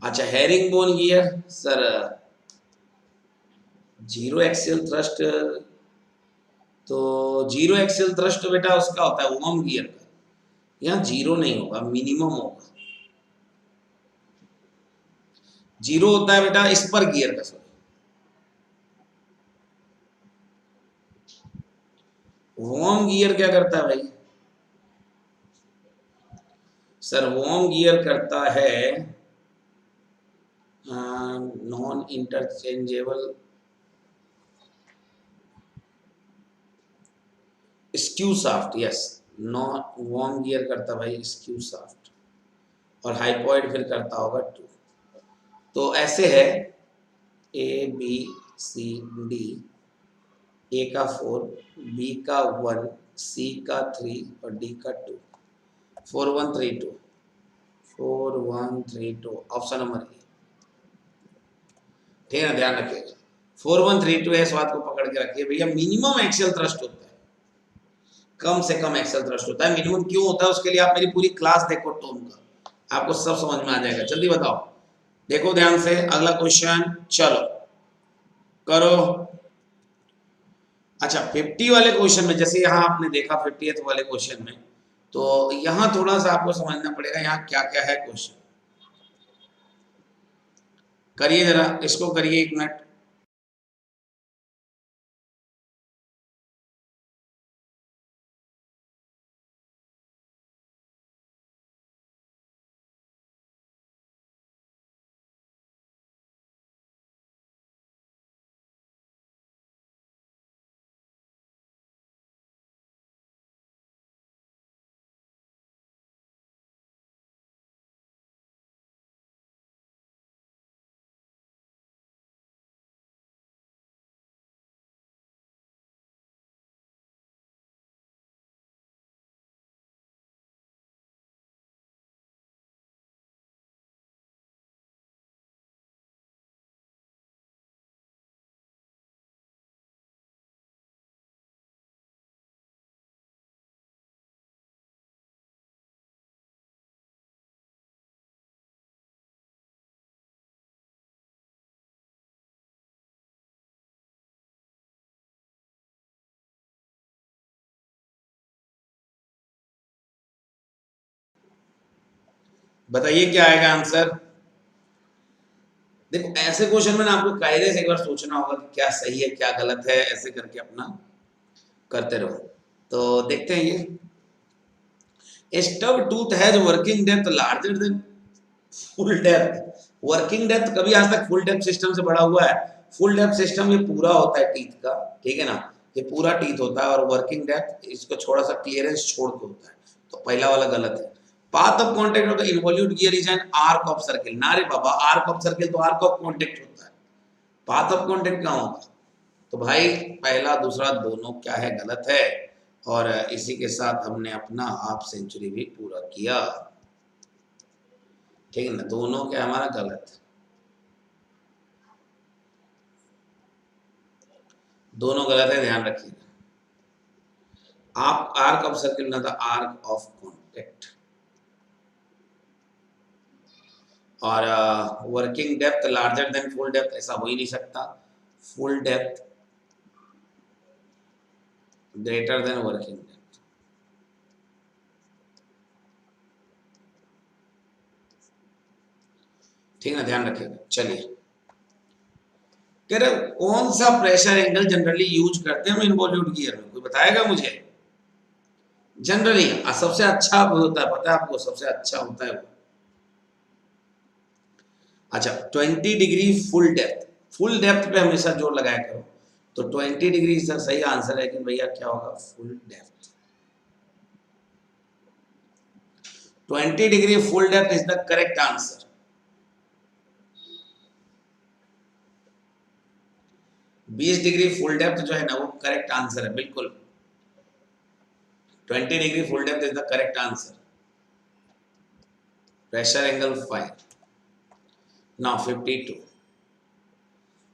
अच्छा, herring bone gear sir, zero axial thrust, तो जीरो एक्सियल थ्रस्ट बेटा उसका होता है वर्म गियर का, यहाँ जीरो नहीं होगा, मिनिमम होगा, जीरो होता है बेटा स्पर गियर का, सर वर्म गियर क्या करता है भाई, सर वर्म गियर करता है non interchangeable skew shaft, yes, non worm gear करता भाई स्क्यू शाफ्ट, और हाइपोइड फिर करता होगा 2। तो ऐसे है, ए बी सी डी, ए का 4, बी का 1, सी का 3 और डी का 2, 4132, 4132 ऑप्शन नंबर ए, ठीक है, ध्यान रखिएगा 4132 है, इस बात को पकड़ के रखिए भैया, मिनिमम एक्सियल थ्रस्ट होता है, कम से कम एक्सियल थ्रस्ट होता है, मिनिमम क्यों होता है उसके लिए आप मेरी पूरी क्लास देखो टोन का, आपको सब समझ में आ जाएगा। जल्दी बताओ, देखो ध्यान से अगला क्वेश्चन, चलो करो। अच्छा, 50 वाले क्वेश्चन में, जैसे यहाँ आपने देखा 50th वाले क्वेश्चन में, तो यहाँ थोड़ा सा आपको समझना पड़ेगा यहाँ क्या क्या है क्वेश्चन। करिए जरा इसको, करिए 1 मिनट। बताइए क्या आएगा आंसर। देखो ऐसे क्वेश्चन में ना आपको कायदे से एक बार सोचना होगा कि क्या सही है क्या गलत है, ऐसे करके अपना करते रहो। तो देखते हैं ये stub tooth has working depth larger than full depth. Working depth कभी आज तक फुल डेप्थ सिस्टम से बड़ा हुआ है? फुल डेप्थ सिस्टम ये पूरा होता है टीथ का, ठीक है ना, ये पूरा टीथ होता है, और वर्किंग डेप्थ इसको थोड़ा सा क्लियरेंस छोड़ के होता है, तो पहला वाला गलत है। Path of contact of the involute gear is an arc of circle. ना रे बाबा, आर्क ऑफ सर्किल तो आर्क ऑफ कांटेक्ट होता है, पाथ ऑफ कांटेक्ट कहाँ होगा? तो भाई पहला दूसरा दोनों क्या है, गलत है। और इसी के साथ हमने अपना हाफ सेंचुरी भी पूरा किया, ठीक है ना, दोनों क्या हमारा गलत है, दोनों गलत है, ध्यान रखिएगा। आप आर्क ऑफ सर्किल ना था, आर्क ऑफ कॉन्टेक्ट। और working depth larger than full depth, ऐसा हो ही नहीं सकता। Full depth greater than working depth. ठीक है ना, ध्यान रखिएगा। चलिए, कह रहे कौन सा प्रेशर एंगल जनरली यूज करते हैं हम इन्वॉल्यूट गियर में, कोई बताएगा मुझे? जनरली सबसे अच्छा होता है, पता है आपको, सबसे अच्छा होता है वो, अच्छा 20 degree full depth. Full depth पे हमेशा जोर लगाया करो, तो 20 डिग्री इसका सही आंसर है कि भैया क्या होगा, full depth. 20 degree full depth is the correct answer. 20 degree full depth जो है ना, वो करेक्ट आंसर है, बिल्कुल। 20 degree full depth is the correct answer. Pressure angle 5। Now 52।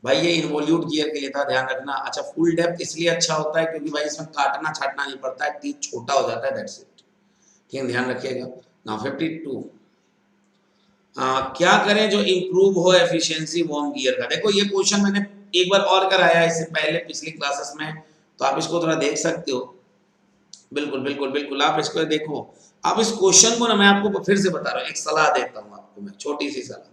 भाई ये इन्वॉल्यूट गियर के लिए था, ध्यान रखना। अच्छा, फुल डेप्थ इसलिए अच्छा होता है क्योंकि भाई इसमें काटना छाटना नहीं पड़ता है, टीथ छोटा हो जाता है, दैट्स इट। ठीक है, ध्यान रखिएगा। नाउ 52। क्या करें जो इंप्रूव हो एफिशिएंसी वार्म गियर का? देखो ये क्वेश्चन मैंने एक बार और कराया है इससे पहले पिछली क्लासेस में, तो आप इसको थोड़ा देख सकते हो। बिल्कुल बिल्कुल बिल्कुल, आप इसको देखो। अब इस क्वेश्चन को ना मैं आपको फिर से बता रहा हूँ, एक सलाह देता हूँ आपको मैं, छोटी सी सलाह।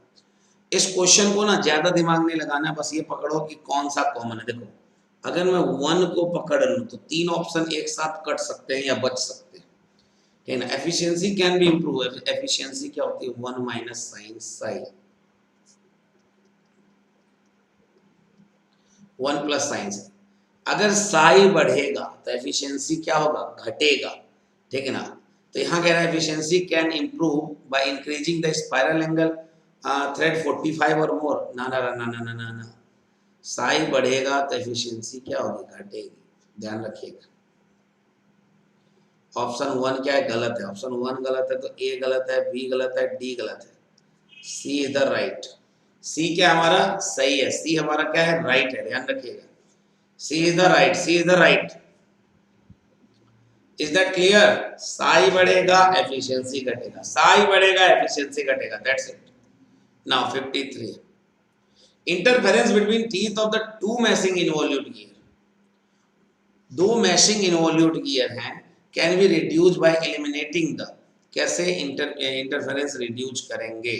इस क्वेश्चन को ना ज्यादा दिमाग नहीं लगाना, बस ये पकड़ो कि कौन सा कॉमन है। देखो, अगर मैं 1 को पकड़ लूँ तो 3 ऑप्शन एक साथ कट सकते हैं या बच सकते हैं, है ना। Efficiency can be improve. Efficiency क्या होती है, 1 minus sine psi, 1 plus sine psi. अगर साई बढ़ेगा तो एफिशिएंसी क्या होगा, घटेगा, ठीक है ना। तो यहाँ कह रहा है efficiency can improve by increasing the spiral angle thread 45 और मोर। ना ना ना ना ना ना ना, साई बढ़ेगा तो एफिशिएंसी क्या होगी, घटेगी, ध्यान रखिएगा। ऑप्शन 1 क्या है, गलत है। ऑप्शन 1 गलत है, तो ए गलत है, बी गलत है, डी गलत है, सी इज द राइट। सी क्या हमारा सही है, सी हमारा क्या है, राइट है, ध्यान रखिएगा। C is the right, C is the right. Is that clear? Psi बढ़ेगा एफिशिएंसी घटेगा, साई बढ़ेगा एफिशिएंसी घटेगा, that's it. Now 53। Interference between teeth of the two meshing involute gear. दो मैशिंग इन्वॉल्यूट गियर हैं, can be reduce by eliminating the. कैसे interference reduce करेंगे,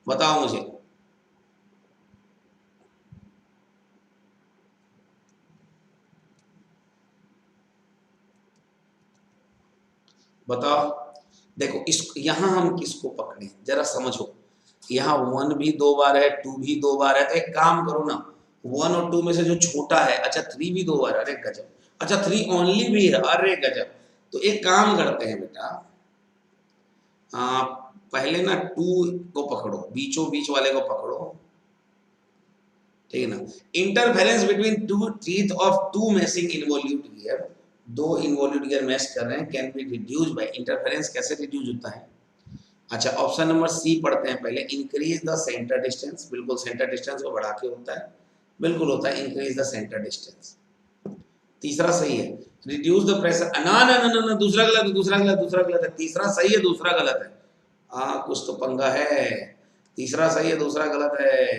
बताओ मुझे। बताओ। देखो इस यहाँ हम किसको पकड़े, जरा समझो। यहाँ 1 भी 2 बार है, 2 भी 2 बार है, तो एक काम करो ना, 1 और 2 में से जो छोटा है, अच्छा 3 भी 2 बार, अरे गजब। अच्छा 3 ओनली भी है, अरे गजब। तो एक काम करते हैं बेटा, पहले ना 2 को पकड़ो, बीचों बीच वाले को पकड़ो, ठीक है ना। Interference between two teeth of two meshing involute gear. दो इन्वॉल्यूट गियर मैश कर रहे हैं, can be reduce by. Interference कैसे रिड्यूस होता है? अच्छा, ऑप्शन नंबर सी पढ़ते हैं पहले। इंक्रीज द सेंटर डिस्टेंस, बिल्कुल सेंटर डिस्टेंस को बढ़ा के होता है, बिल्कुल होता है, इंक्रीज द सेंटर डिस्टेंस। तीसरा सही है, रिड्यूस द प्रेशर। ना ना ना ना, दूसरा गलत है, दूसरा गलत, दूसरा गलत है। तीसरा सही है, दूसरा गलत है। कुछ तो पंगा है। तीसरा सही है, दूसरा गलत है।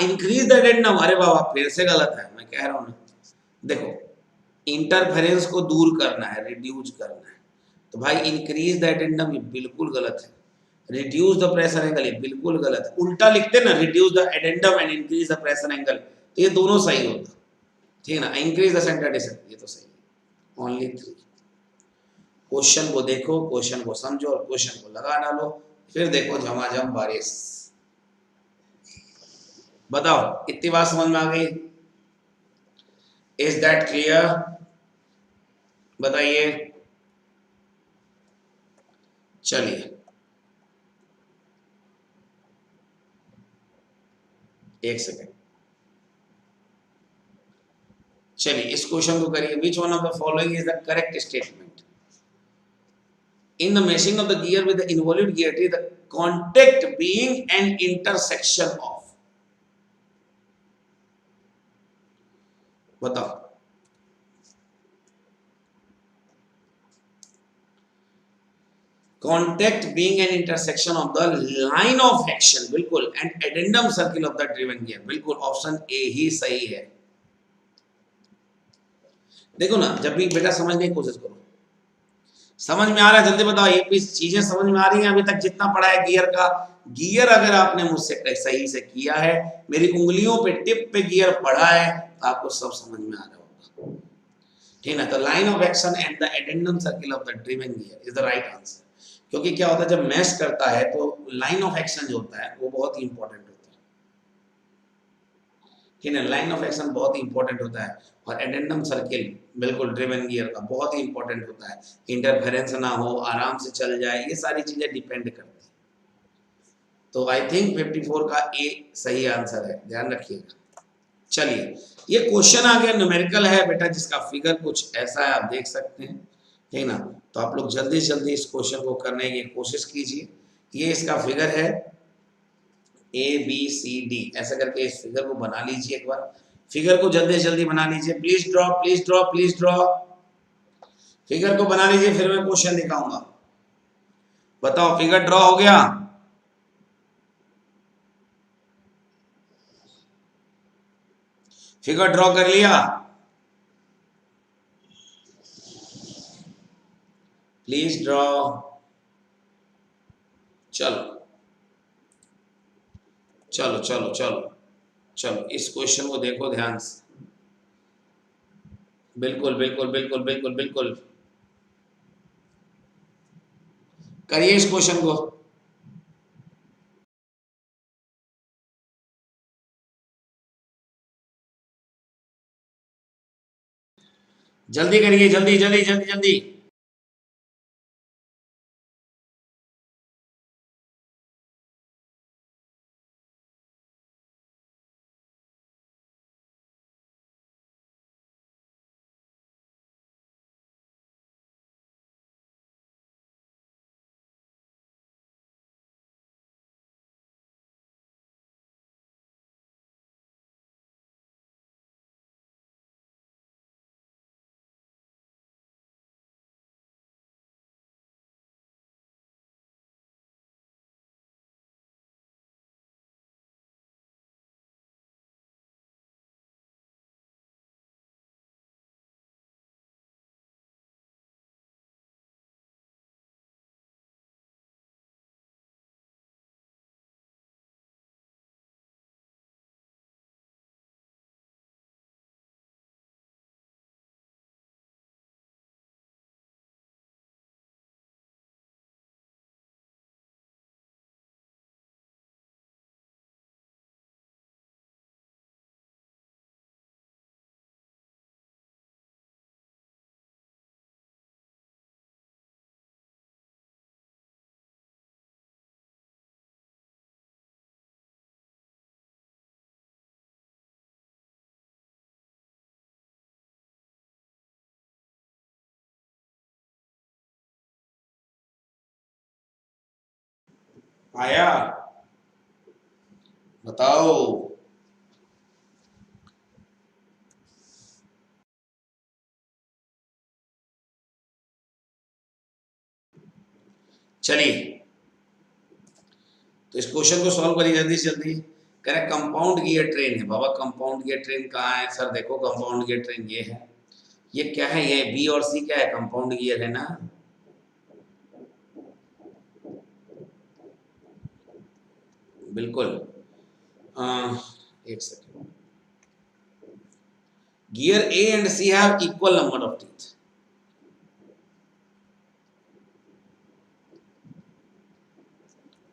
इंक्रीज द एडेंडम, अरे बाबा फिर से गलत है, मैं कह रहा हूँ ना। देखो, इंटरफेरेंस को दूर करना है, रिड्यूस करना है, तो भाई इंक्रीज द एडेंडम ये बिल्कुल गलत है। रिड्यूस द प्रेशर एंगल ये बिल्कुल गलत है। उल्टा लिखते ना, reduce the addendum and increase the pressure angle, तो ये दोनों सही होता, ठीक है ना। इंक्रीज द सेंटर डिस्टेंस ये तो सही है। ओनली 3। क्वेश्चन को देखो, क्वेश्चन को समझो और क्वेश्चन को लगा डालो, फिर देखो झमाझम बारिश। बताओ इतनी बात समझ में आ गई? Is that clear? बताइए। चलिए एक सेकेंड, चलिए इस क्वेश्चन को करिए। विच one of the following is the correct statement? In the mashing of the gear with the involved gear tree, the contact being an intersection of. बताओ। Contact being an intersection of the line of action, बिल्कुल, and addendum circle of the driven gear, बिल्कुल option A ही सही है। देखो ना, जब भी बेटा समझने की कोशिश करो। समझ में आ रहा है? जल्दी बताओ, ये चीजें समझ में आ रही हैं? अभी तक जितना पढ़ा है गियर का, गियर अगर आपने मुझसे सही से किया है, मेरी उंगलियों पे टिप पे गियर पढ़ा है, तो आपको सब समझ में आ रहा होगा, ठीक है ना? तो line of action and the addendum circle of the driven gear is the right answer. क्योंकि क्या होता है जब मैश करता है तो लाइन ऑफ एक्शन जो होता है वो बहुत ही इंपॉर्टेंट होता है, ठीक है? लाइन ऑफ एक्शन बहुत ही इंपॉर्टेंट होता है, और एडेंडम सर्किल बिल्कुल ड्रिवन गियर का बहुत ही इंपॉर्टेंट होता है। इंटरफेरेंस ना हो, आराम से चल जाए, ये सारी चीजें डिपेंड करती है। तो आई थिंक 54 का ए सही आंसर है, ध्यान रखिएगा। चलिए ये क्वेश्चन आ गया, न्यूमेरिकल है बेटा, जिसका फिगर कुछ ऐसा है, आप देख सकते हैं, ठीक ना? तो आप लोग जल्दी से जल्दी इस क्वेश्चन को करने की कोशिश कीजिए। ये इसका फिगर है ए बी सी डी, ऐसा करके इस फिगर को बना लीजिए एक बार। फिगर को जल्दी से जल्दी बना लीजिए, please draw please draw please draw. Figure को बना लीजिए, फिर मैं क्वेश्चन दिखाऊंगा। बताओ फिगर ड्रॉ हो गया? फिगर ड्रॉ कर लिया? Please draw. चलो चलो चलो चलो चलो, इस क्वेश्चन को देखो ध्यान से। बिल्कुल बिल्कुल बिल्कुल बिल्कुल बिल्कुल, करिए इस क्वेश्चन को। जल्दी करिए, जल्दी जल्दी जल्दी जल्दी। आया? बताओ। चलिए तो इस क्वेश्चन को सॉल्व करिए जल्दी से जल्दी। कह रहे कंपाउंड गियर ट्रेन है। बाबा कंपाउंड गियर ट्रेन कहाँ है? सर देखो कंपाउंड गियर ट्रेन ये है। ये क्या है? ये बी और सी क्या है? कंपाउंड गियर है ना। बिल्कुल। एक सेकेंड। Gear A and C have equal number of teeth.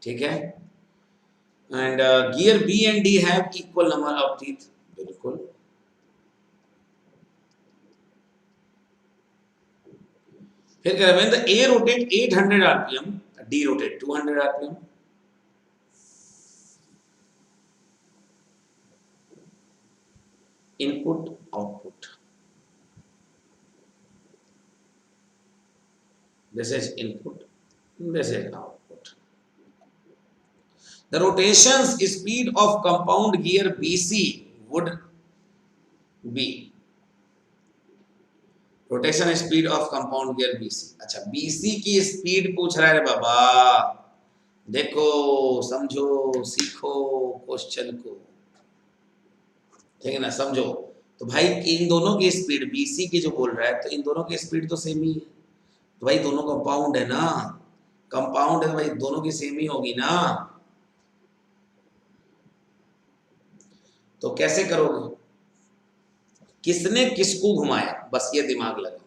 ठीक है। And gear B and D have equal number of teeth, बिल्कुल। फिर कह रहे हैं A rotate 800 RPM, D rotate 200 RPM. Input output, this is input, this is output. The rotation speed of compound gear BC would be, rotation speed of compound gear BC। अच्छा, BC की speed पूछ रहा है बाबा, देखो समझो सीखो question को, ठीक है ना, समझो। तो भाई इन दोनों की स्पीड BC की जो बोल रहा है, तो इन दोनों की स्पीड तो सेम ही है, तो भाई दोनों कंपाउंड है ना, कंपाउंड है भाई, दोनों की सेम ही होगी ना। तो कैसे करोगे, किसने किसको घुमाया, बस ये दिमाग लगाओ,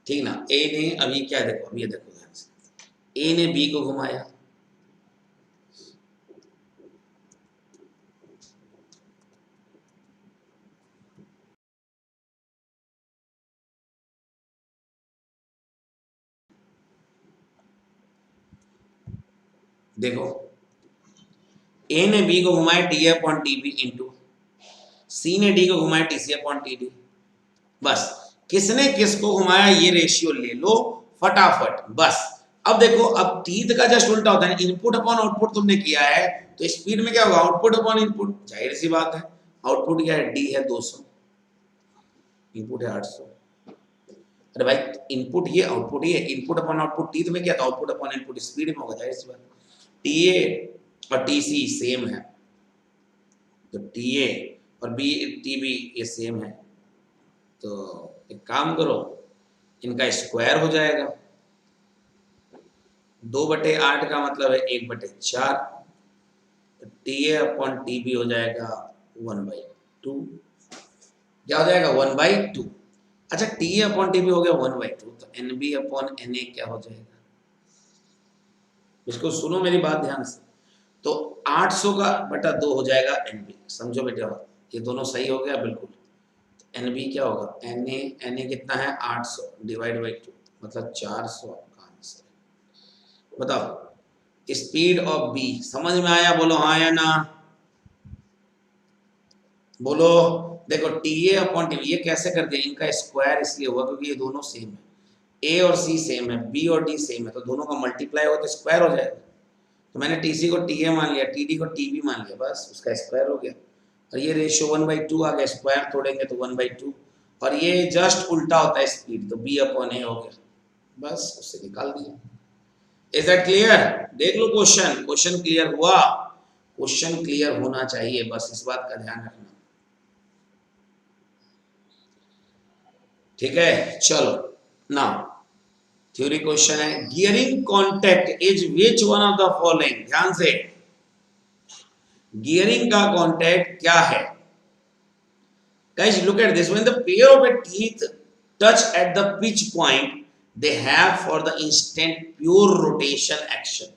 ठीक ना। ए ने अभी क्या, देखो अभी ये देखो ध्यान से, ए ने बी को घुमाया, देखो ए ने बी को घुमाया T upon T B into C ने डी को घुमाया T C upon T D. बस किसने किसको घुमाया ये रेशियो ले लो फटाफट बस। अब देखो, अब टीथ का जस्ट उल्टा होता है, इनपुट अपॉन आउटपुट तुमने किया है, तो स्पीड में क्या होगा, आउटपुट अपॉन इनपुट, जाहिर सी बात है। आउटपुट क्या है, डी है 200, इनपुट है 800। अरे भाई इनपुट ये आउटपुट ये, इनपुट अपॉन आउटपुट, टीथ में क्या था, आउटपुट अपॉन इनपुट, स्पीड में होगा, जाहिर सी बात। टीए और टीसी सेम है, तो टीए और बी टीबी ये सेम है, तो एक काम करो, इनका स्क्वायर हो जाएगा, 2/8 का मतलब है 1/4, तो टीए अपॉन टीबी हो जाएगा 1/2, क्या हो जाएगा 1/2। अच्छा, टीए अपॉन टीबी हो गया 1/2, तो एनबी अपॉन एनए क्या हो जाएगा, इसको सुनो मेरी बात ध्यान से, तो 800 का बटा 2 हो जाएगा एनबी, समझो बेटा, ये दोनों सही हो गया बिल्कुल। एनबी क्या होगा, एनए, एनए कितना है 800 डिवाइड बाई 2 मतलब 400 का आंसर। बताओ स्पीड ऑफ बी समझ में आया, बोलो हाँ या ना, बोलो। देखो टी ए अपॉन टी, ये कैसे कर दिया, इनका स्क्वायर इसलिए हुआ क्योंकि ये दोनों सेम है, ए और सी सेम है, बी और डी सेम है, तो दोनों का मल्टीप्लाई होगा तो स्क्वायर हो जाएगा। तो मैंने टीसी को टी ए मान लिया, टीडी को टीबी मान लिया, बस उसका स्क्वायर हो गया। और ये रेशियो 1/2 आ गया, स्क्वायर तोड़ेंगे तो 1/2, और ये जस्ट उल्टा होता है स्पीड, तो बी अपॉन ए हो गया, बस उससे निकाल दिया। इज दैट क्लियर, देख लो क्वेश्चन, क्वेश्चन क्लियर हुआ, क्वेश्चन क्लियर होना चाहिए, बस इस बात का ध्यान रखना, ठीक है। चलो ना, थ्योरी क्वेश्चन है, gearing contact is which one of the following, ध्यान से, गियरिंग का कॉन्टैक्ट क्या है। Guys, look at this. When the pair of a teeth touch at the pitch point, they have for the instant pure rotation action.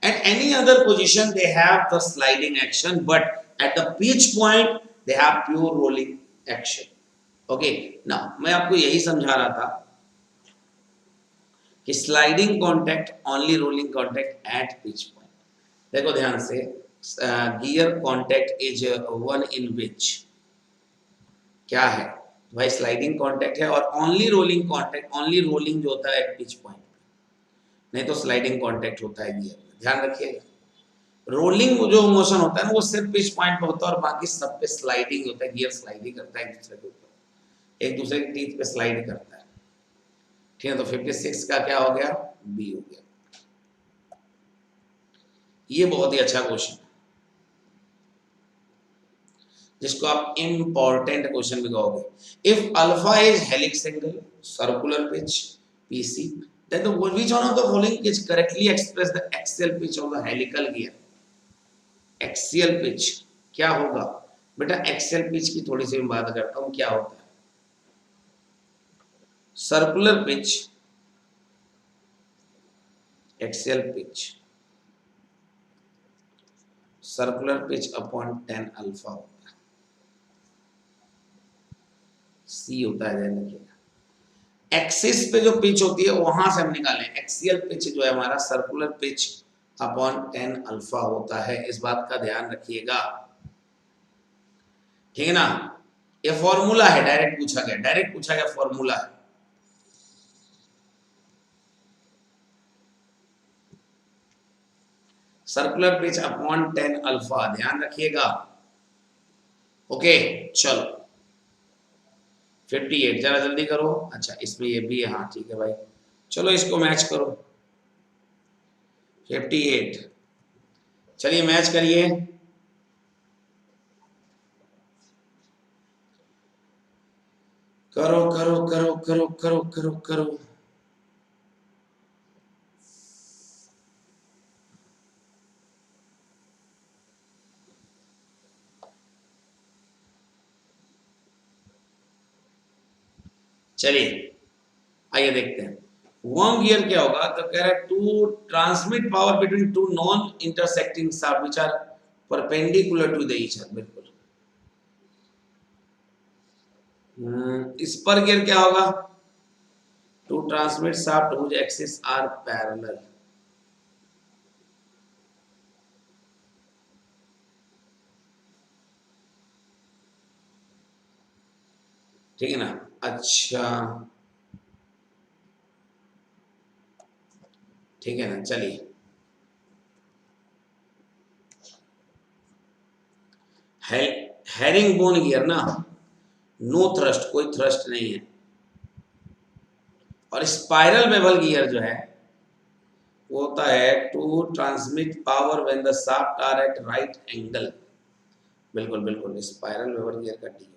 At any other position, they have the sliding action, but at the pitch point, they have pure rolling action. Okay. Now, मैं आपको यही समझा रहा था कि sliding contact, only rolling contact at pitch point. देखो ध्यान से, gear contact is one in which क्या है भाई, स्लाइडिंग कॉन्टैक्ट है, और only rolling contact, only rolling जो होता है पिच पॉइंट, नहीं तो स्लाइडिंग कॉन्टैक्ट होता है गियर में, ध्यान रखिएगा। रोलिंग जो मोशन होता है ना वो सिर्फ पिच पॉइंट पे होता है, और बाकी सब पे स्लाइडिंग होता है, गियर स्लाइडिंग करता है एक दूसरे के ऊपर, एक दूसरे की टीथ पे स्लाइड करता है, ठीक है। तो 56 का क्या हो गया, बी हो गया। ये बहुत ही अच्छा क्वेश्चन है, जिसको आप इंपॉर्टेंट क्वेश्चन भी कहोगे। If alpha is helix angle circular pitch PC, then the which one of the following is correctly express the axial pitch of the helical gear। axial pitch क्या होगा बेटा, axial pitch की थोड़ी सी मैं बात करता हूं, क्या होता है circular pitch, axial pitch, circular pitch upon tan alpha होता है, सी होता है, ध्यान रखिएगा। एक्सिस पे जो पिच होती है वहां से हम निकालें, एक्सियल पिच जो है हमारा circular pitch upon tan alpha होता है, इस बात का ध्यान रखिएगा, ठीक है ना। ये फॉर्मूला है, डायरेक्ट पूछा गया फॉर्मूला है। Circular pitch upon tan alpha, ध्यान रखिएगा। ओके चलो 58, जरा जल्दी करो। अच्छा इसमें ये भी है, हाँ ठीक है भाई, चलो इसको मैच करो। 58, चलिए मैच करिए। करो करो करो करो करो करो करो। चलिए आइए देखते हैं वर्म गियर क्या होगा। तो कह रहा है to transmit power between two non intersecting shaft which are perpendicular to the each other. बिल्कुल स्पर गियर क्या होगा, to transmit shaft whose axis are parallel. ठीक है ना। अच्छा ठीक है ना, चलिए हेरिंग बोन गियर ना, नो थ्रस्ट, कोई थ्रस्ट नहीं है। और स्पाइरल बेवल गियर जो है वो होता है to transmit power when the shaft are at right angle. बिल्कुल बिल्कुल स्पाइरल बेवल गियर का डी।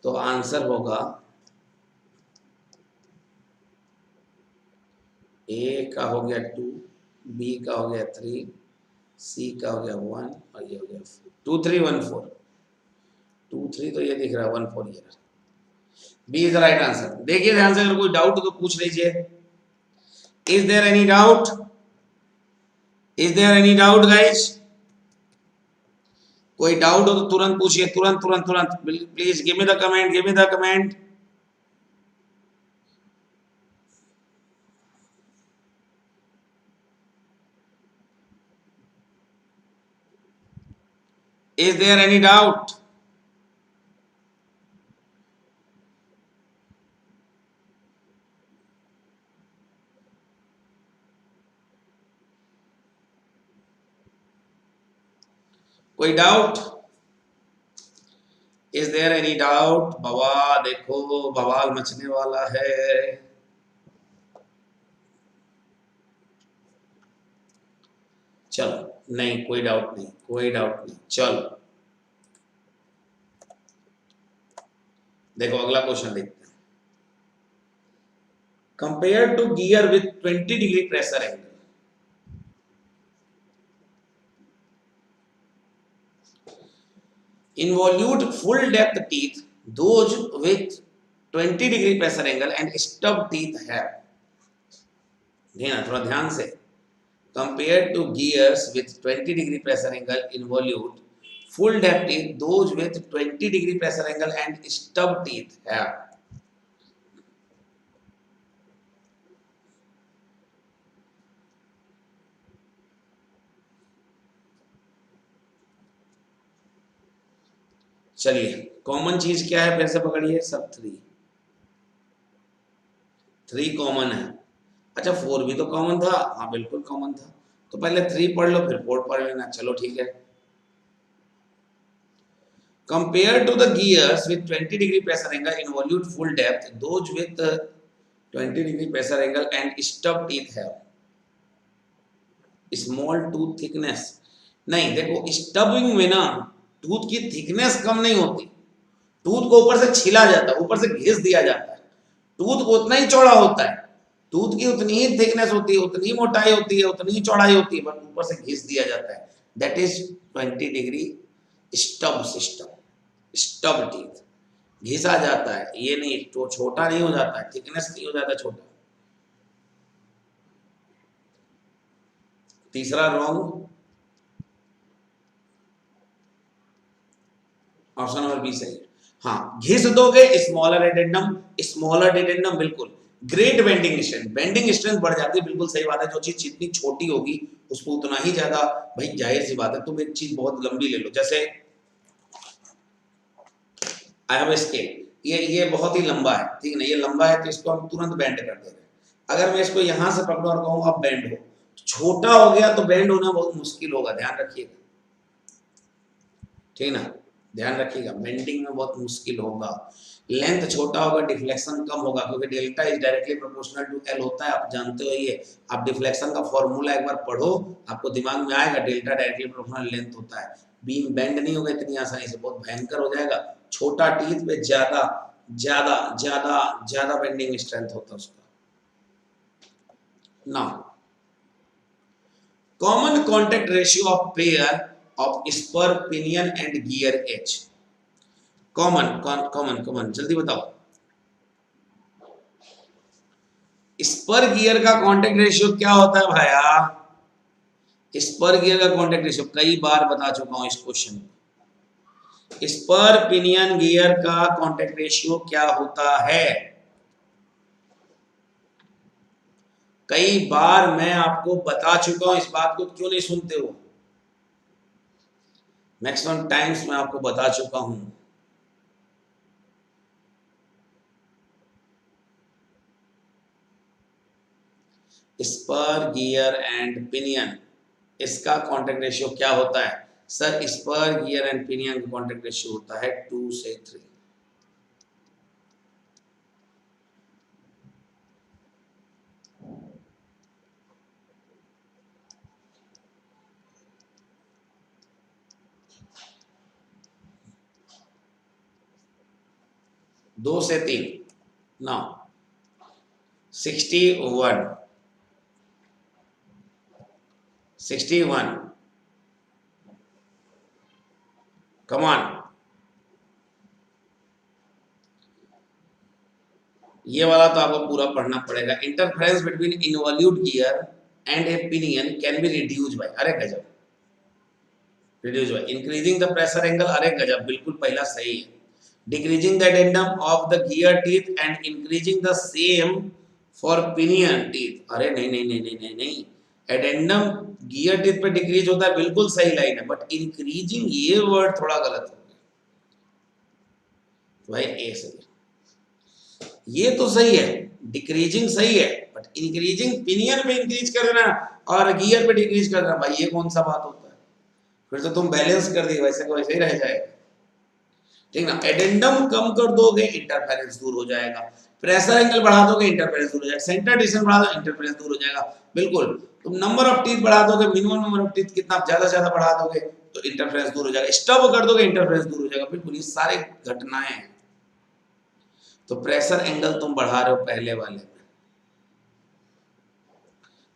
तो आंसर होगा ए का हो गया 2, बी का हो गया 3, सी का हो गया 1 और ये हो गया 2 3 1 4। 2 3 तो ये दिख रहा है, 1 4 ये रहा। B is the right answer. देखिए ध्यान से, अगर कोई डाउट हो तो पूछ लीजिए। Is there any doubt, is there any doubt guys? कोई डाउट हो तो तुरंत पूछिए, तुरंत तुरंत तुरंत। Please give me the comment, give me the comment. Is there any doubt? कोई doubt? Is there any doubt? बाबा देखो बवाल मचने वाला है। चलो नहीं, कोई डाउट नहीं, कोई डाउट नहीं। चलो देखो अगला क्वेश्चन देखते हैं। Compare two gear with 20 degree pressure angle, involute full depth teeth, those with 20 degree pressure angle and stub teeth have। ध्यान, थोड़ा ध्यान से। Compared to gears with 20 degree pressure angle involute full depth teeth, those with 20 degree pressure angle and stub teeth have। चलिए common चीज क्या है, फिर से पकड़िए सब। 3 कॉमन है। अच्छा 4 भी तो कॉमन था, हाँ बिल्कुल कॉमन था। तो पहले 3 पढ़ लो फिर 4 पढ़ लेना। चलो ठीक है। Compared to the gears with 20 degree pressure angle involute full depth, those with 20 degree pressure angle and stub teeth have small tooth thickness। नहीं देखो, स्टबिंग में ना टूथ की थिकनेस कम नहीं होती, टूथ को ऊपर से छिला जाता है, ऊपर से घिस दिया जाता है। टूथ को उतना ही चौड़ा होता है, टूथ की उतनी ही थिकनेस होती है, उतनी मोटाई होती है, उतनी ही चौड़ाई होती है, बट ऊपर से घिस दिया जाता है। That is 20 degree stub system. Stub teeth घिसा जाता है, ये नहीं तो छोटा नहीं हो जाता है, थिकनेस नहीं हो जाता छोटा। तीसरा रॉन्ग। ऑप्शन नंबर बी सही है। हाँ, घिस दोगे स्मॉलर एडेंडम, स्मॉलर एडेंडम बिल्कुल। Great bending strength, bending strength बढ़ जाती है, बिल्कुल सही बात है। जो चीज जितनी छोटी होगी उसको उतना ही ज्यादा, भाई जाहिर सी बात है। तुम एक चीज बहुत लंबी ले लो, जैसे आई हैव स्केल, ये बहुत ही लंबा है, ठीक है ना, ये लंबा है तो इसको हम तुरंत बेंड कर दे रहे हैं। अगर मैं इसको यहां से पकड़ू और कहूँ अब बेंड हो, छोटा हो गया तो बेंड होना बहुत मुश्किल होगा, ध्यान रखिएगा, ठीक ना, ध्यान रखिएगा, बेंडिंग में बहुत मुश्किल होगा। लेंथ छोटा होगा, डिफ्लेक्शन कम होगा, क्योंकि delta is directly proportional to L होता है, आप जानते हो ये। आप डिफ्लेक्शन का फॉर्मूला एक बार पढ़ो, आपको दिमाग में आएगा, डेल्टा डायरेक्टली प्रोपोर्शनल लेंथ होता है। बीम बेंड नहीं होगा इतनी आसानी से, बहुत भयंकर हो जाएगा। छोटा टीथ पे ज्यादा ज्यादा ज्यादा ज्यादा बेंडिंग स्ट्रेंथ होता है उसका। Now common contact ratio of pair of spur pinion and gear as. Common common common जल्दी बताओ। स्पर गियर का कांटेक्ट रेशियो क्या होता है भाया? स्पर गियर का कांटेक्ट रेशियो कई बार बता चुका हूं इस क्वेश्चन। स्पर पिनियन गियर का कांटेक्ट रेशियो क्या होता है? कई बार मैं आपको बता चुका हूं इस बात को, क्यों नहीं सुनते हो? मैक्सिमम टाइम्स मैं आपको बता चुका हूं। स्पर गियर एंड पिनियन, इसका कांटेक्ट रेशियो क्या होता है? Sir spur gear and pinion का कांटेक्ट रेशियो होता है 2 से 3। दो से तीन। नौ 61 61 कमान। ये वाला तो आपको पूरा पढ़ना पड़ेगा। Interference between involute gear and A pinion can be reduce bye, अरे गजब, reduce by increasing the pressure angle, अरे गजब, बिल्कुल पहला सही है। Decreasing the addendum of the gear teeth and increasing the same for pinion teeth, अरे नहीं नहीं नहीं नहीं नहीं नहीं, एडेंडम गियर टीथ पे डिक्रीज होता है, बिल्कुल सही लाइन है, बट इंक्रीजिंग ये वर्ड थोड़ा गलत हो गया भाई। ए सही है, ये तो सही है, डिक्रीजिंग सही है, बट इंक्रीजिंग पिनियन पे इंक्रीज कर देना और गियर पे डिक्रीज कर देना, भाई ये कौन सा बात होता है? फिर तो तुम बैलेंस कर दिए, वैसे को वैसे ही रह जाएगा, ठीक ना। एडेंडम कम कर दोगे इंटरफेरेंस दूर हो जाएगा, प्रेशर एंगल बढ़ा दोगे इंटरफेरेंस दूर हो जाएगा, सेंटर डिस्टेंस बढ़ा दो इंटरफेरेंस दूर हो जाएगा, बिल्कुल। तुम नंबर ऑफ टीथ बढ़ा दोगे, मिनिमम नंबर ऑफ टीथ कितना ज्यादा ज्यादा बढ़ा दोगे तो इंटरफेरेंस दूर हो जाएगा, स्टब कर दोगे इंटरफेरेंस दूर हो जाएगा, बिल्कुल। ये सारे घटनाएं हैं। तो प्रेशर एंगल तुम बढ़ा रहे हो पहले वाले में,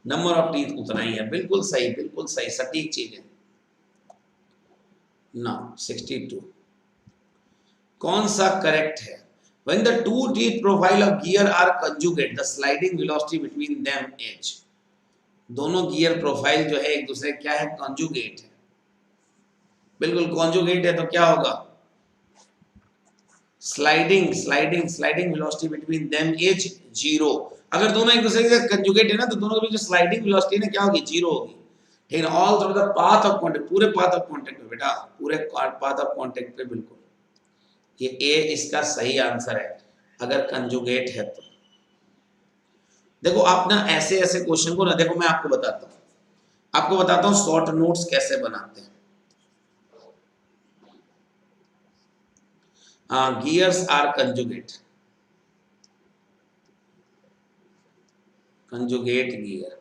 नंबर ऑफ टीथ उतना ही है, बिल्कुल सही, बिल्कुल सही, सटीक चीज है ना। 62 कौन सा करेक्ट है? When the two teeth profile of gear are conjugate, the sliding velocity between them is, दोनों गियर प्रोफाइल जो है एक दूसरे क्या है? कॉन्जुगेट है, बिल्कुल कॉन्जुगेट है, तो क्या होगा? Sliding sliding sliding velocity between them is 0। अगर दोनों एक दूसरे के कंजुगेट है ना, तो दोनों के बीच जो स्लाइडिंग वेलोसिटी है ना, क्या होगी? 0 होगी, ठीक है। All through the path of contact, पूरे पाथ ऑफ कांटेक्ट पे बेटा, पूरे पाथ ऑफ कांटेक्ट पे, बिल्कुल। ये ए इसका सही आंसर है अगर कंजुगेट है तो। देखो आप ना ऐसे ऐसे क्वेश्चन को ना, देखो मैं आपको बताता हूँ शॉर्ट नोट्स कैसे बनाते हैं। Gears are conjugate, conjugate gear,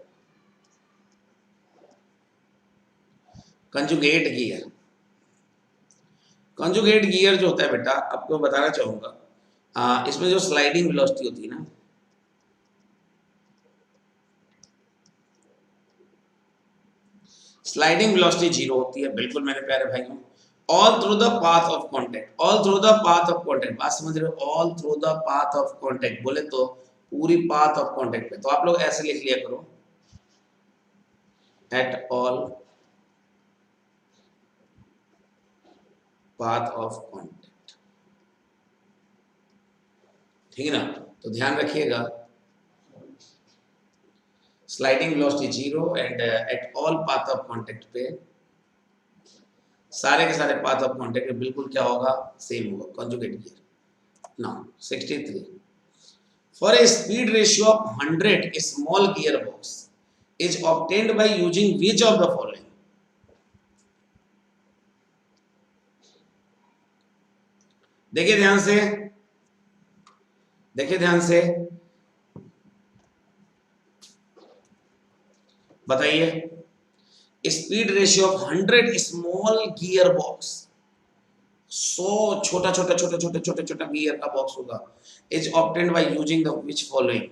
conjugate gear, conjugate gear जो होता है बेटा, आपको बताना चाहूंगा, इसमें जो स्लाइडिंग वेलोसिटी होती है ना, स्लाइडिंग वेलोसिटी 0 होती है, बिल्कुल मेरे प्यारे भाइयों। All through the path of contact, all through the path of contact, बात समझ रहे हो? All through the path of contact बोले तो पूरी पाथ ऑफ कांटेक्ट पे, तो आप लोग ऐसे लिख लिया करो, at all path of contact, ठीक है ना। तो ध्यान रखिएगा, sliding velocity 0 and at all path of contact पे सारे के सारे पाथ ऑफ कॉन्टैक्ट बिल्कुल क्या होगा, सेम होगा, conjugate gear. Now 63, for a speed ratio of 100 a small gearbox is obtained by using which of the following? देखिए ध्यान से, देखिए ध्यान से, बताइए, speed ratio of 100 small gear box, 100 छोटा छोटा छोटा छोटा छोटा छोटा गियर का बॉक्स होगा, is obtained by using the which following?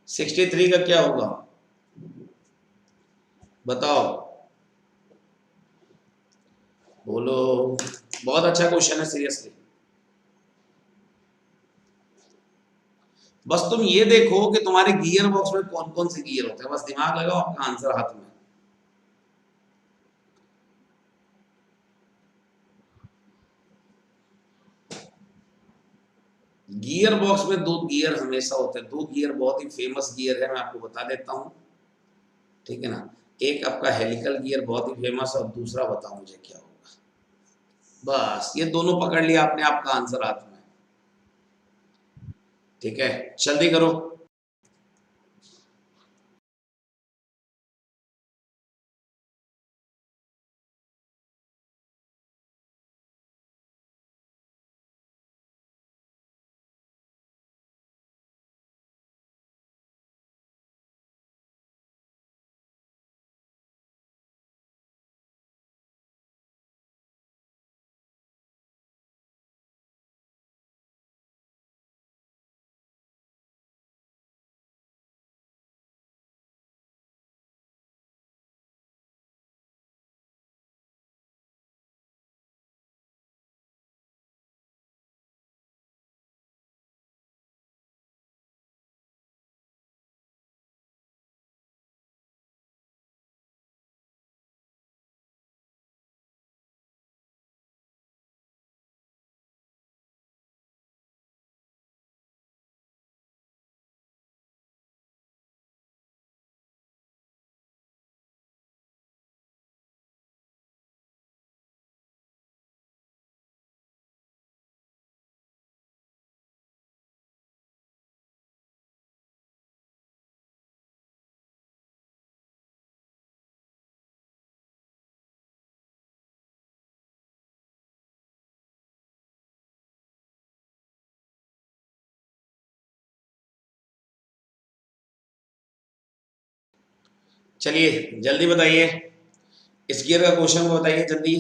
Sixty three का क्या होगा बताओ, बोलो। बहुत अच्छा क्वेश्चन है, सीरियसली। बस तुम ये देखो कि तुम्हारे गियर बॉक्स में कौन कौन से गियर होते हैं, बस दिमाग लगाओ, आपका आंसर हाथ में। गियर बॉक्स में दो गियर हमेशा होते हैं, दो गियर बहुत ही फेमस गियर है, मैं आपको बता देता हूं, ठीक है ना। एक आपका हेलिकल गियर बहुत ही फेमस, और दूसरा बताओ मुझे क्या होगा। बस ये दोनों पकड़ लिया आपने, आपका आंसर हाथ में, ठीक है, जल्दी करो। चलिए जल्दी बताइए, इस गियर का क्वेश्चन को बताइए जल्दी।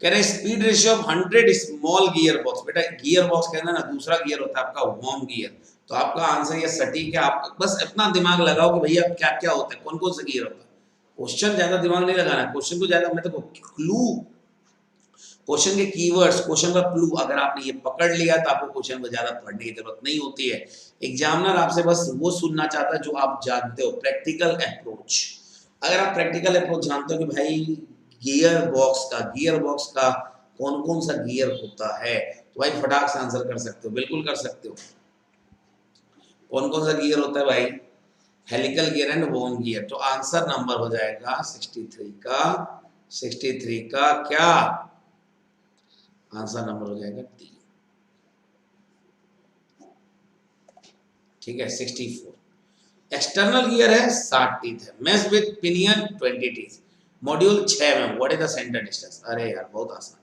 कह रहे speed ratio of 100 small gear box, बेटा गियर बॉक्स कहना ना, दूसरा गियर होता है आपका वॉर्म गियर। तो आपका आंसर ये सटीक है, आप बस इतना दिमाग लगाओ कि भैया क्या क्या होता है, कौन कौन सा गियर होता है। क्वेश्चन ज्यादा दिमाग नहीं लगाना, क्वेश्चन को ज्यादा, मैं तो क्लू, क्वेश्चन के कीवर्ड्स, क्वेश्चन का क्लू अगर आपने ये पकड़ लिया तो आपको क्वेश्चन को ज्यादा पढ़ने की जरूरत नहीं होती है। एग्जामिनर आपसे बस वो सुनना चाहता है जो आप जानते हो, प्रैक्टिकल अप्रोच। अगर आप प्रैक्टिकल अप्रोच जानते हो कि भाई गियर बॉक्स का कौन कौन सा गियर होता है, तो भाई फटाक से आंसर कर सकते हो, बिल्कुल कर सकते हो। कौन कौन सा गियर होता है भाई, helical gear and worm gear. तो आंसर नंबर हो जाएगा 63 का, 63 का क्या आंसर नंबर हो जाएगा डी, ठीक है। 64 एक्सटर्नल गियर है, 60 टीथ है, mesh with pinion 20 teeth, module 6 में what is the centre distance. अरे यार बहुत आसान,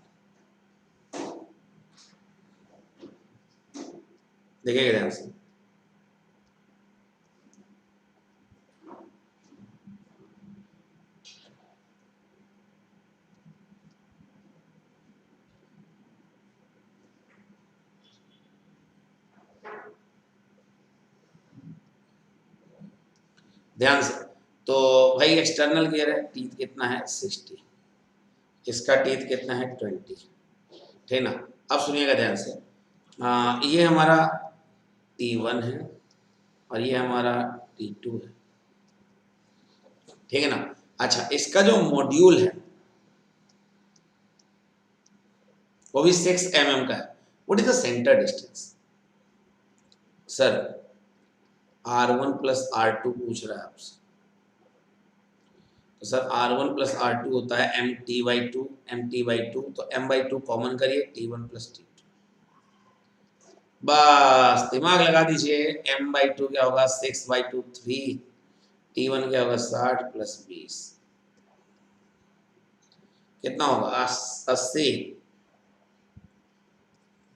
देखिएगा ध्यान से। ध्यान से, तो भाई एक्सटर्नल गियर है, टीथ कितना है 60, इसका टीथ कितना है 20, ठीक ना। अब सुनिएगा ध्यान से, ये हमारा T1 है और ये हमारा T2 है, ठीक है ना। अच्छा, इसका जो मॉड्यूल है वो भी 6 mm का है। What is the centre distance? Sir R1 plus R2 पूछ रहा है आपसे, तो सर R1 प्लस R2 होता है MT/2, MT/2, तो M/2 कॉमन करिए, T1 प्लस T2, बस दिमाग लगा दीजिए। M/2 क्या होगा? 6/2 3, T1 क्या होगा? 60 प्लस 20 कितना होगा? 80,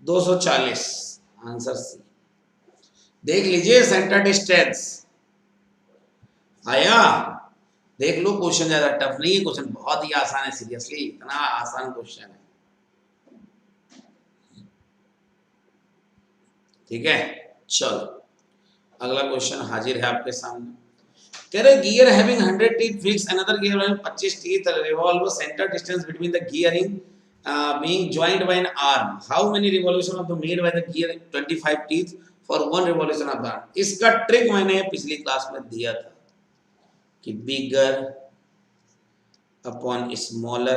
240, आंसर सी। देख लीजिए सेंटर डिस्टेंस आया। देख लो, क्वेश्चन ज्यादा टफ नहीं है, क्वेश्चन बहुत ही आसान है, सीरियसली इतना आसान क्वेश्चन है, ठीक है। चलो अगला क्वेश्चन हाजिर है आपके सामने। कह रहे gear having 100 teeth fix, another gear having 25 teeth revolve, centre distance between the gearing being joined by an arm, how many revolution of the made by the gear 25 teeth for one revolution of the arm? इसका trick मैंने पिछली class में दिया था कि bigger upon smaller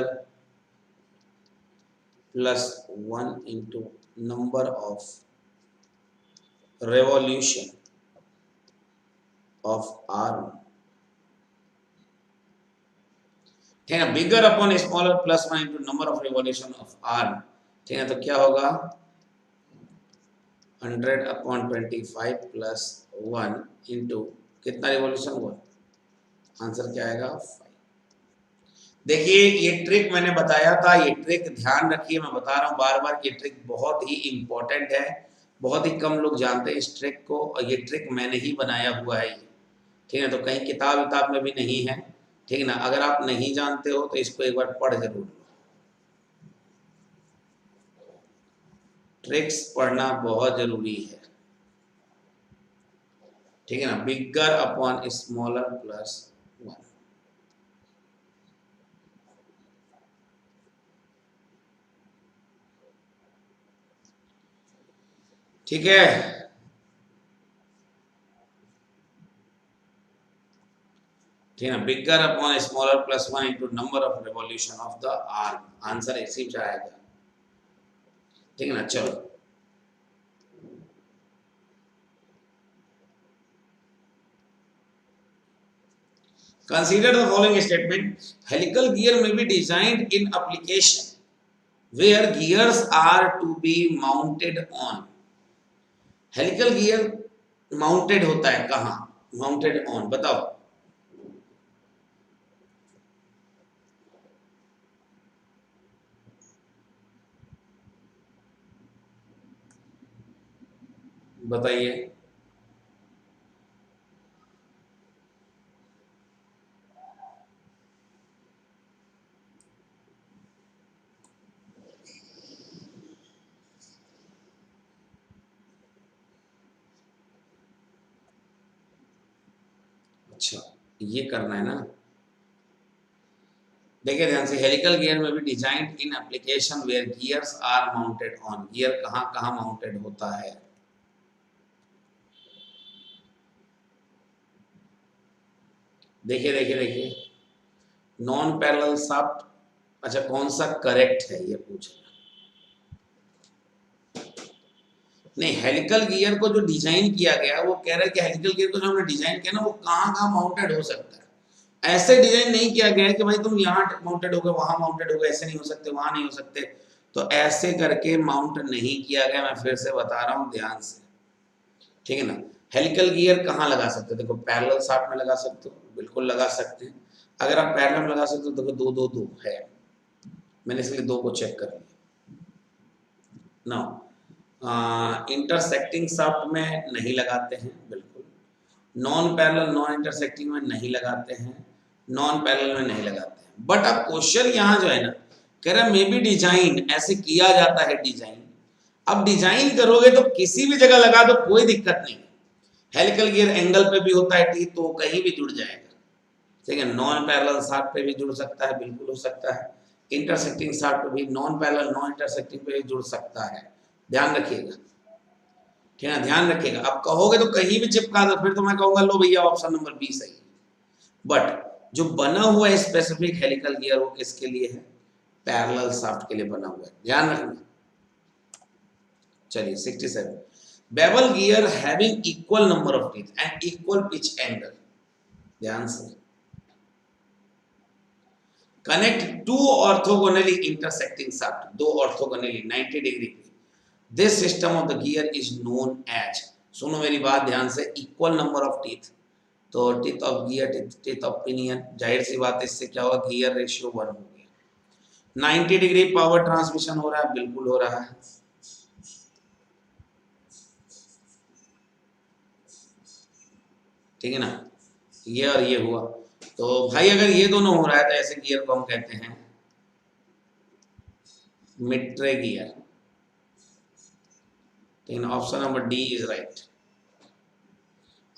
plus 1 into number of revolution of arm, ठीक है। Bigger upon smaller plus 1 into number of revolution of arm, ठीक है। तो क्या होगा? 100 अपॉन 25 प्लस 1 इंटू कितना रिवॉल्यूशन हुआ? आंसर क्या आएगा? 5। देखिए ये ट्रिक मैंने बताया था, ये ट्रिक ध्यान रखिए, मैं बता रहा हूँ बार बार, ये ट्रिक बहुत ही इंपॉर्टेंट है, बहुत ही कम लोग जानते हैं इस ट्रिक को, और ये ट्रिक मैंने ही बनाया हुआ है, ठीक है। तो कहीं किताब में भी नहीं है, ठीक है ना। अगर आप नहीं जानते हो तो इसको एक बार पढ़ जरूर लो, ट्रिक्स पढ़ना बहुत जरूरी है, ठीक है ना। बिगर अपॉन स्मॉलर प्लस 1, ठीक है। ठीक है ना, bigger upon smaller plus 1 into number of revolution of the arm, answer इसी में आएगा, ठीक है ना। चलो consider the following statement, helical gear may be designed in application where gears are to be mounted on, helical gear mounted होता है कहां? माउंटेड ऑन, बताओ। बताइए। अच्छा ये करना है ना, देखिए ध्यान से, हेलिकल गियर में भी design in application where gears are mounted on, gear कहां कहां माउंटेड होता है? देखिए देखिए देखिए, नॉन पैरेलल शाफ्ट, अच्छा कौन सा करेक्ट है ये पूछ रहा, नहीं हेलिकल गियर को जो डिजाइन किया गया वो कह रहा है कि हेलिकल गियर को जो हमने डिजाइन किया ना वो कहां कहां माउंटेड हो सकता है, ऐसे डिजाइन नहीं किया गया है कि भाई तुम यहाँ माउंटेड हो गए वहां माउंटेड हो गए, ऐसे नहीं हो सकते, वहां नहीं हो सकते, तो ऐसे करके माउंट नहीं किया गया। मैं फिर से बता रहा हूँ ध्यान से, ठीक है ना। हेलिकल गियर कहाँ लगा सकते हो? देखो पैरेलल शाफ्ट में लगा सकते हो, बिल्कुल लगा सकते हैं। अगर आप पैरेलल में लगा सकते हो तो देखो दो दो दो है, मैंने इसलिए दो को चेक कर लिया ना। इंटरसेक्टिंग शाफ्ट में नहीं लगाते हैं बिल्कुल, नॉन पैरेलल नॉन इंटरसेक्टिंग में नहीं लगाते हैं, नॉन पैरेलल में नहीं लगाते हैं। बट अब क्वेश्चन यहाँ जो है ना, कह रहा मे बी डिजाइन, ऐसे किया जाता है डिजाइन। अब डिजाइन करोगे तो किसी भी जगह लगा दो, कोई दिक्कत नहीं। हेलिकल गियर एंगल पे भी होता है टी, तो कहीं भी जुड़ जाएगा, ठीक है। नॉन पैरेलल शाफ्ट पे भी जुड़ सकता है, बिल्कुल हो सकता है। इंटरसेक्टिंग शाफ्ट पे भी, नॉन पैरेलल नॉन इंटरसेक्टिंग पे भी जुड़ सकता है, ध्यान रखिएगा, ठीक है, ध्यान रखिएगा। अब कहोगे तो कहीं भी चिपका दो, फिर तो मैं कहूंगा लो भैया ऑप्शन नंबर बी सही है। बट जो बना हुआ है स्पेसिफिक हेलिकल गियर वो किसके लिए है? पैरेलल शाफ्ट के लिए बना हुआ है, ध्यान रखना। चलिए 67, bevel gear having equal number of teeth and equal pitch angle, ध्यान से, connect to orthogonally intersecting shaft, दो ऑर्थोगोनली 90 डिग्री पे, this system of the gear is known as, सुनो मेरी बात ध्यान से, इक्वल नंबर ऑफ टीथ, तो teeth of gear, teeth of pinion, जाहिर सी बात है इससे क्या होगा, गियर रेशियो 1 हो गया। 90 डिग्री पावर ट्रांसमिशन हो रहा है, बिल्कुल हो रहा है। ठीक है ना, ये और ये हुआ। तो भाई अगर ये दोनों हो रहा है तो ऐसे गियर को हम कहते हैं मिट्रे गियर। ठीक है, option number D is right,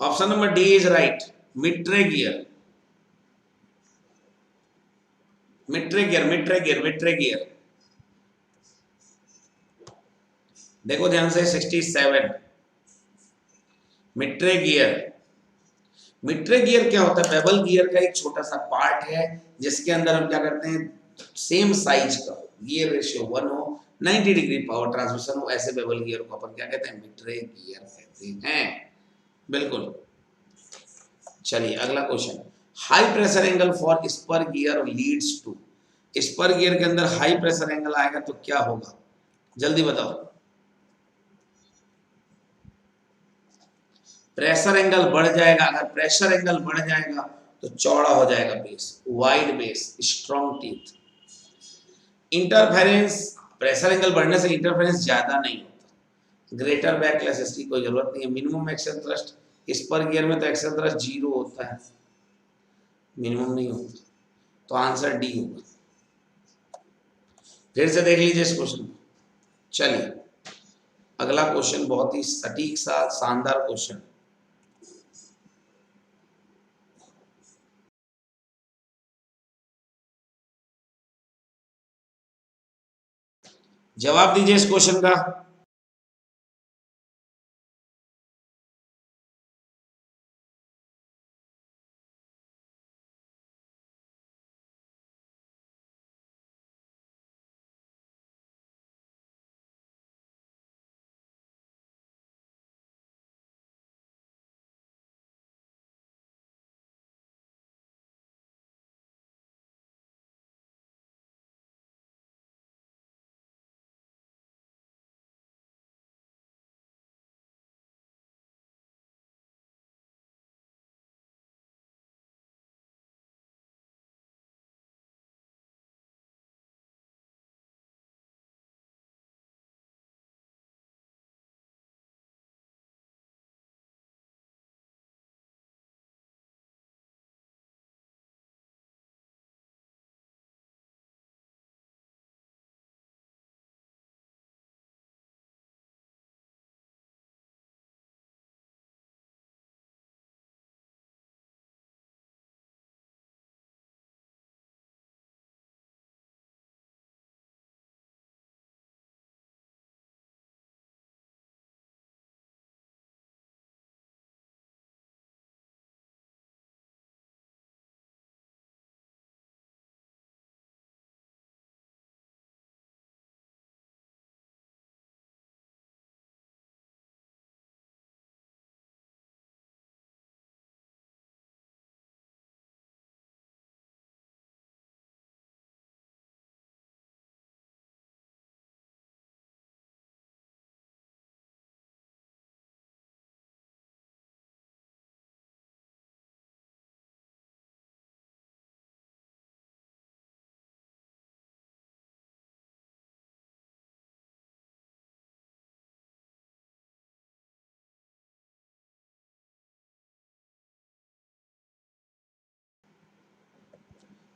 option number D is right, mitre gear, mitre gear, mitre gear, mitre gear. देखो ध्यान से 67, मिट्रे गियर, मिट्रे गियर क्या होता है? बेवल गियर का एक छोटा सा पार्ट है जिसके अंदर हम क्या करते हैं, सेम साइज का गियर रेशियो 1 हो, 90 डिग्री पावर ट्रांसमिशन हो, ऐसे बेवल गियर को अपन क्या कहते हैं, मिट्रे गियर कहते हैं, बिल्कुल। चलिए अगला क्वेश्चन, high pressure angle for spur gear leads to, spur gear के अंदर हाई प्रेशर एंगल आएगा तो क्या होगा, जल्दी बताओ। प्रेशर एंगल बढ़ जाएगा, अगर प्रेशर एंगल बढ़ जाएगा तो चौड़ा हो जाएगा base, wide base, strong teeth. Interference, pressure angle बढ़ने से इंटरफेरेंस ज्यादा नहीं होता, ग्रेटर बैकलैश, इसकी कोई जरूरत नहीं है। Minimum axial thrust, spur gear में तो एक्सेल थ्रस्ट 0 होता है, मिनिमम नहीं होता, तो आंसर डी होगा। फिर से देख लीजिए इस क्वेश्चन को। चलिए अगला क्वेश्चन बहुत ही सटीक सा शानदार क्वेश्चन, जवाब दीजिए इस क्वेश्चन का।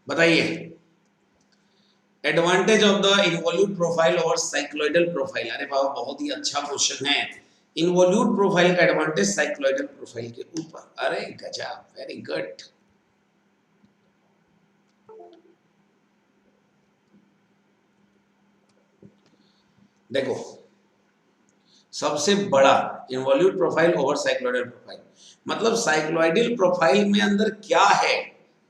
बताइए, advantage of the involute profile और साइक्लोइडल प्रोफाइल। अरे बाबा बहुत ही अच्छा क्वेश्चन है। इन्वॉल्यूट प्रोफाइल का एडवांटेज साइक्लोइडल प्रोफाइल के ऊपर, अरे गजब, वेरी गुड। देखो सबसे बड़ा involute profile over cycloidal profile, मतलब साइक्लोइडल प्रोफाइल में अंदर क्या है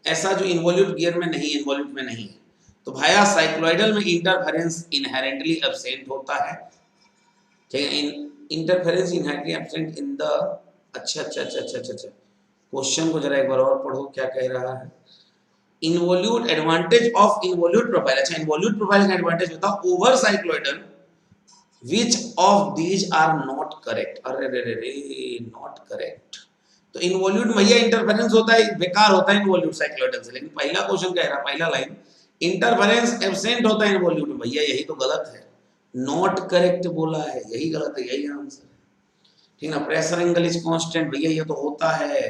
ऐसा जो इन्वॉल्यूट गियर में नहीं, इन्वॉल्यूट में नहीं है। तो भाया साइक्लोइडल में इंटरफेरेंस इनहेरेंटली एब्सेंट होता है, ठीक है, interference inherently absent in the, अच्छा अच्छा अच्छा अच्छा अच्छा, क्वेश्चन को जरा एक बार और पढ़ो क्या कह रहा है। Involute advantage of involute profile, अच्छा इन्वॉल्यूट प्रोफाइल का एडवांटेज बताओ over cycloidal, which of these are not correct, अरे रे रे रे नॉट करेक्ट। तो इन्वॉल्यूट भैया इंटरफेरेंस होता है, बेकार होता है इन्वॉल्यूट साइक्लोइडल से, लेकिन पहला क्वेश्चन कह रहा, पहला लाइन इंटरफेरेंस एब्सेंट होता है इन्वॉल्यूट में, भैया यही तो गलत है, नॉट करेक्ट बोला है, यही गलत है, यही आंसर, ठीक ना। प्रेशर एंगल इज कांस्टेंट, भैया ये तो होता है।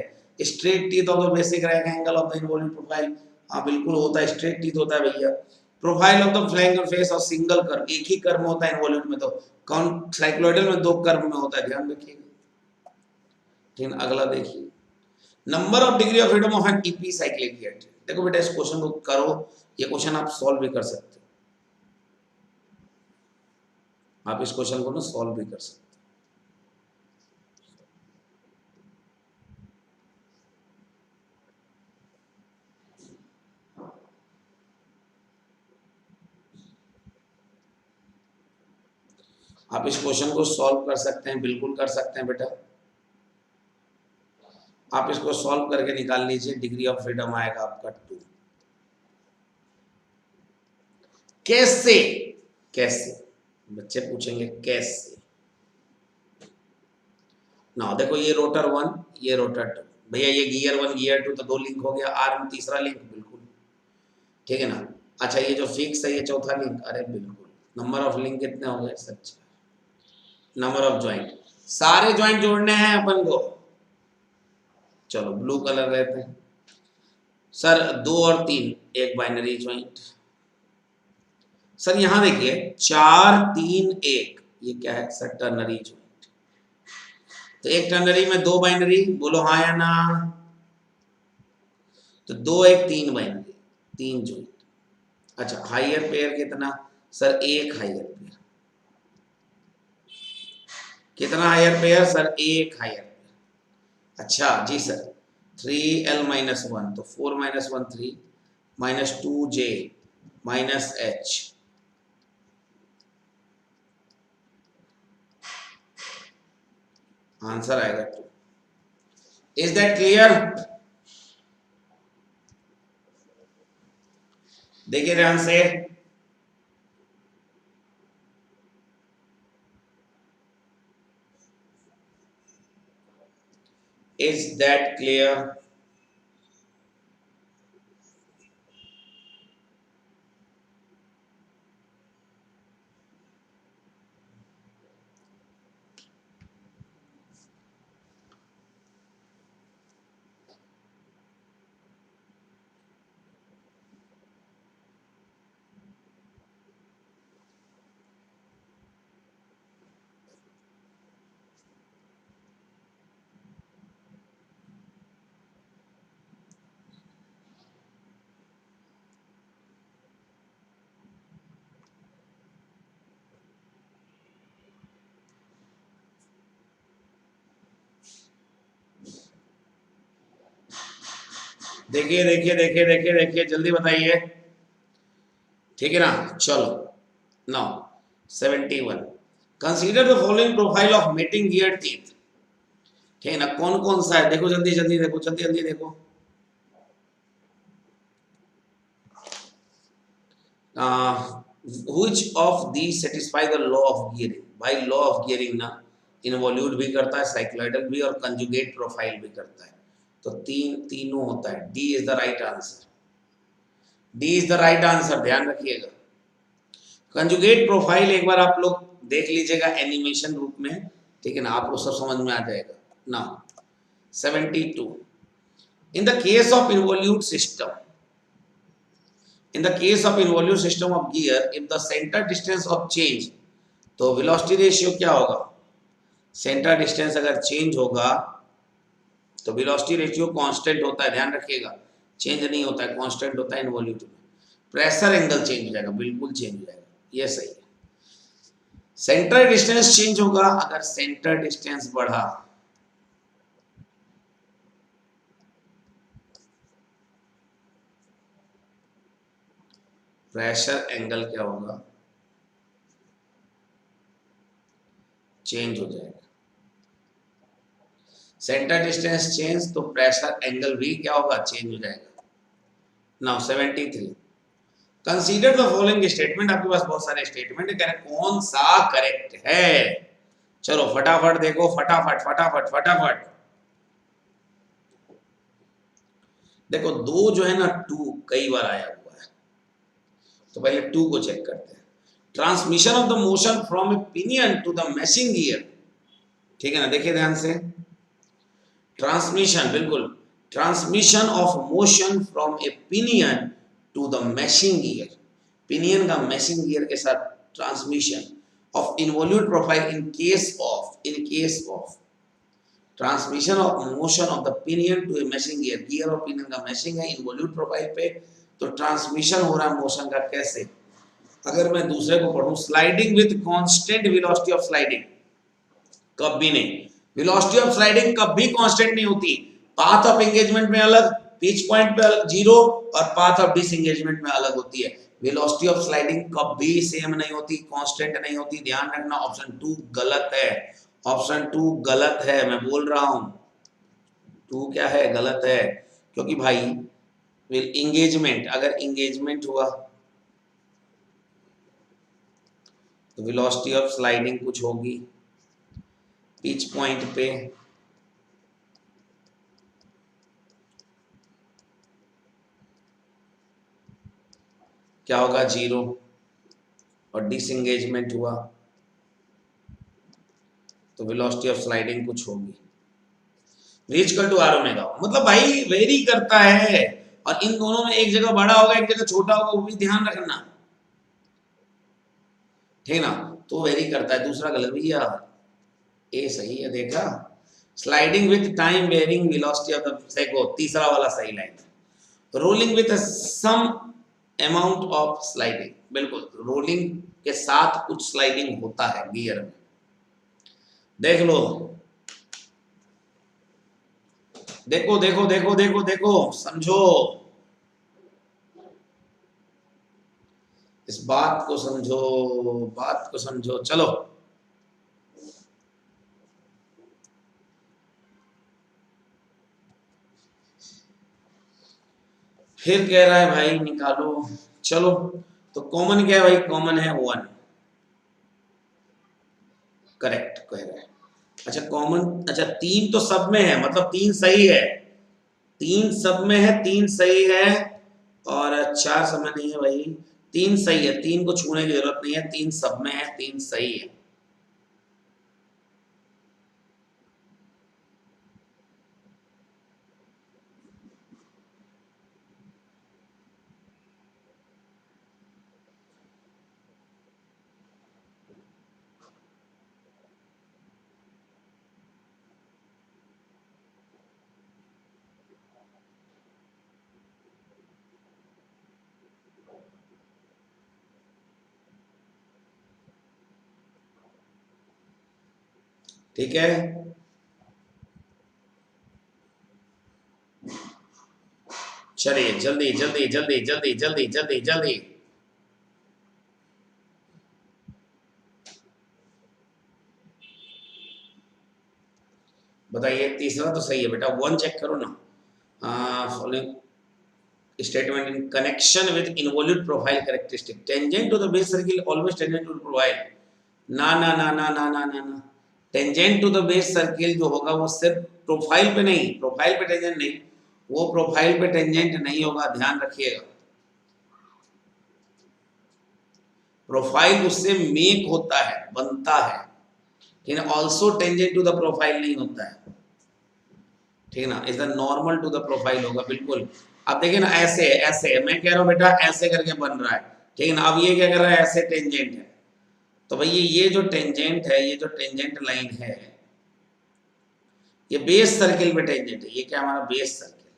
Straight teeth of the basic right angle of the involute profile, हाँ बिल्कुल होता है, स्ट्रेट टीथ होता है भैया। प्रोफाइल ऑफ द फ्लैंक और फेस और सिंगल कर्व, एक ही कर्व में होता है इन्वॉल्यूट में, तो कौन साइक्लोइडल में दो कर्व में होता है, ध्यान रखिएगा, ठीक है। अगला देखिए, number of degree of freedom of an epicyclic unit. देखो बेटा इस क्वेश्चन को करो, ये क्वेश्चन आप सॉल्व भी कर सकते हो, आप इस क्वेश्चन को ना सॉल्व भी कर सकते हो। आप इस क्वेश्चन को सॉल्व कर सकते हैं, बिल्कुल कर सकते हैं बेटा, आप इसको सॉल्व करके निकाल लीजिए, डिग्री ऑफ फ्रीडम आएगा आपका 2। कैसे, कैसे बच्चे पूछेंगे कैसे ना, देखो ये रोटर 1 ये रोटर 2, भैया ये गियर 1 गियर 2 तो दो लिंक हो गया, आर्म तीसरा लिंक, बिल्कुल ठीक है ना। अच्छा ये जो फिक्स है ये चौथा लिंक, अरे बिल्कुल। नंबर ऑफ लिंक कितने हो गए सच, नंबर ऑफ ज्वाइंट, सारे ज्वाइंट जोड़ने हैं अपन को, चलो ब्लू कलर लेते हैं सर, 2 और 3 एक बाइनरी ज्वाइंट। सर यहां देखिए 4 3 1 ये क्या है सर, टर्नरी ज्वाइंट। तो एक टर्नरी में 2 बाइनरी, बोलो हाँ या ना, तो 2 1 3 बाइनरी, 3 ज्वाइंट। अच्छा हायर पेयर कितना सर, एक हायर पेयर, कितना हायर पेयर सर, एक हायर पेयर। अच्छा जी सर 3l-1 तो 4 - 1 3 -2j -h, आंसर आएगा 2। Is that clear? देखिए ध्यान से, इज दैट क्लियर? देखिए देखिए देखिए देखिए देखिए जल्दी बताइए, ठीक है ना। चलो now 71, consider the following profile of mating gear teeth, ठीक है ना। कौन कौन सा है देखो, जल्दी जल्दी देखो, जल्दी जल्दी देखो। Which of these satisfy the law of gearing, भाई लॉ ऑफ गियरिंग ना इन्वॉल्यूट भी करता है, साइक्लोइडल भी, और कंजुगेट प्रोफाइल भी करता है, तो तीनों होता है। D is the right answer, D is the right answer, ध्यान रखिएगा। कंजुगेट प्रोफाइल एक बार आप लोग देख लीजिएगा एनिमेशन रूप में, ठीक है ना, आपको सब समझ में आ जाएगा ना। 72, in the case of involute system, in the case of involute system of gear, if the center distance of change, तो velocity ratio क्या होगा, center distance अगर change होगा तो velocity ratio constant होता है, ध्यान रखिएगा, change नहीं होता है, constant होता है involute में। pressure angle change हो जाएगा, बिल्कुल change हो जाएगा, ये सही है। सेंटर डिस्टेंस चेंज होगा अगर सेंटर डिस्टेंस बढ़ा, प्रेशर एंगल क्या होगा, चेंज हो जाएगा। सेंटर डिस्टेंस चेंज तो प्रेशर एंगल भी क्या होगा, चेंज हो जाएगा। Now 73, consider the following statement. आपके पास बहुत सारे स्टेटमेंट है, कौन सा करेक्ट है। चलो फटाफट देखो, फटाफट फटाफट फटाफट देखो। दो जो है ना, टू कई बार आया हुआ है, तो पहले टू को चेक करते हैं। Transmission of the motion from a pinion to the meshing gear, ठीक है ना, देखिए ध्यान से। ट्रांसमिशन, बिल्कुल, transmission of motion from a pinion to the meshing gear, pinion का मैशिंग गियर के साथ transmission of involute profile in case of transmission of motion of the pinion to a meshing gear, gear और pinion का meshing है involute profile पे, तो transmission हो रहा है मोशन का कैसे। अगर मैं दूसरे को पढ़ूं, sliding with constant velocity of sliding, कभी नहीं, वेलोसिटी ऑफ स्लाइडिंग कभी कांस्टेंट नहीं होती। पाथ ऑफ एंगेजमेंट में अलग, पिच पॉइंट पे जीरो, और पाथ ऑफ डिसएंगेजमेंट में अलग होती है। वेलोसिटी ऑफ स्लाइडिंग कभी सेम नहीं होती, कांस्टेंट नहीं होती, ध्यान रखना। ऑप्शन 2 गलत है, ऑप्शन 2 गलत है, मैं बोल रहा हूं 2 क्या है, गलत है। क्योंकि भाई एंगेजमेंट, अगर एंगेजमेंट हुआ तो वेलोसिटी ऑफ स्लाइडिंग कुछ होगी, पिच पॉइंट पे क्या होगा, जीरो, और डिसएंगेजमेंट हुआ तो वेलोसिटी ऑफ स्लाइडिंग कुछ होगी। रीच कल टू आर ओमेगा, मतलब भाई वेरी करता है, और इन दोनों में एक जगह बड़ा होगा एक जगह छोटा होगा, वो भी ध्यान रखना, ठीक ना। तो वेरी करता है, दूसरा गलत भैया, ए सही है, देखा। Sliding with time varying velocity of the सेगो, तीसरा वाला सही लाइन है। Rolling with some amount of sliding, बिल्कुल, रोलिंग के साथ कुछ स्लाइडिंग होता है गियर में, देख लो, देखो देखो देखो देखो देखो, समझो इस बात को, समझो बात को, समझो। चलो फिर कह रहा है भाई निकालो, चलो तो कॉमन क्या है भाई, कॉमन है 1, करेक्ट कह रहा है। अच्छा कॉमन, अच्छा 3 तो सब में है, मतलब 3 सही है, 3 सब में है, 3 सही है, और 4 सब में नहीं है भाई, 3 सही है, 3 को छूने की जरूरत नहीं है, 3 सब में है, 3 सही है। ठीक है, चलिए जल्दी जल्दी जल्दी जल्दी जल्दी जल्दी जल्दी, बताइए। तीसरा तो सही है बेटा, 1 चेक करो ना। Following statement in connection with involute profile characteristic, tangent to the base circle always tangent to the profile, ना ना ना ना ना ना ना ना, tangent to the base circle जो होगा वो सिर्फ प्रोफाइल पे नहीं, प्रोफाइल पे टेंजेंट नहीं, वो प्रोफाइल पे टेंजेंट नहीं होगा, ध्यान रखिएगा। प्रोफाइल उससे मेक होता है, बनता है, लेकिन also tangent to the profile नहीं होता है, ठीक है ना। Is the normal to the profile होगा, बिल्कुल। अब देखिए ना, ऐसे ऐसे मैं कह रहा हूँ बेटा, ऐसे करके बन रहा है, ठीक है ना। अब ये क्या कर रहा है, ऐसे टेंजेंट है, तो भैया ये जो टेंजेंट है, ये जो टेंजेंट लाइन है, ये बेस सर्किल पे टेंजेंट है, ये क्या हमारा बेस सर्किल,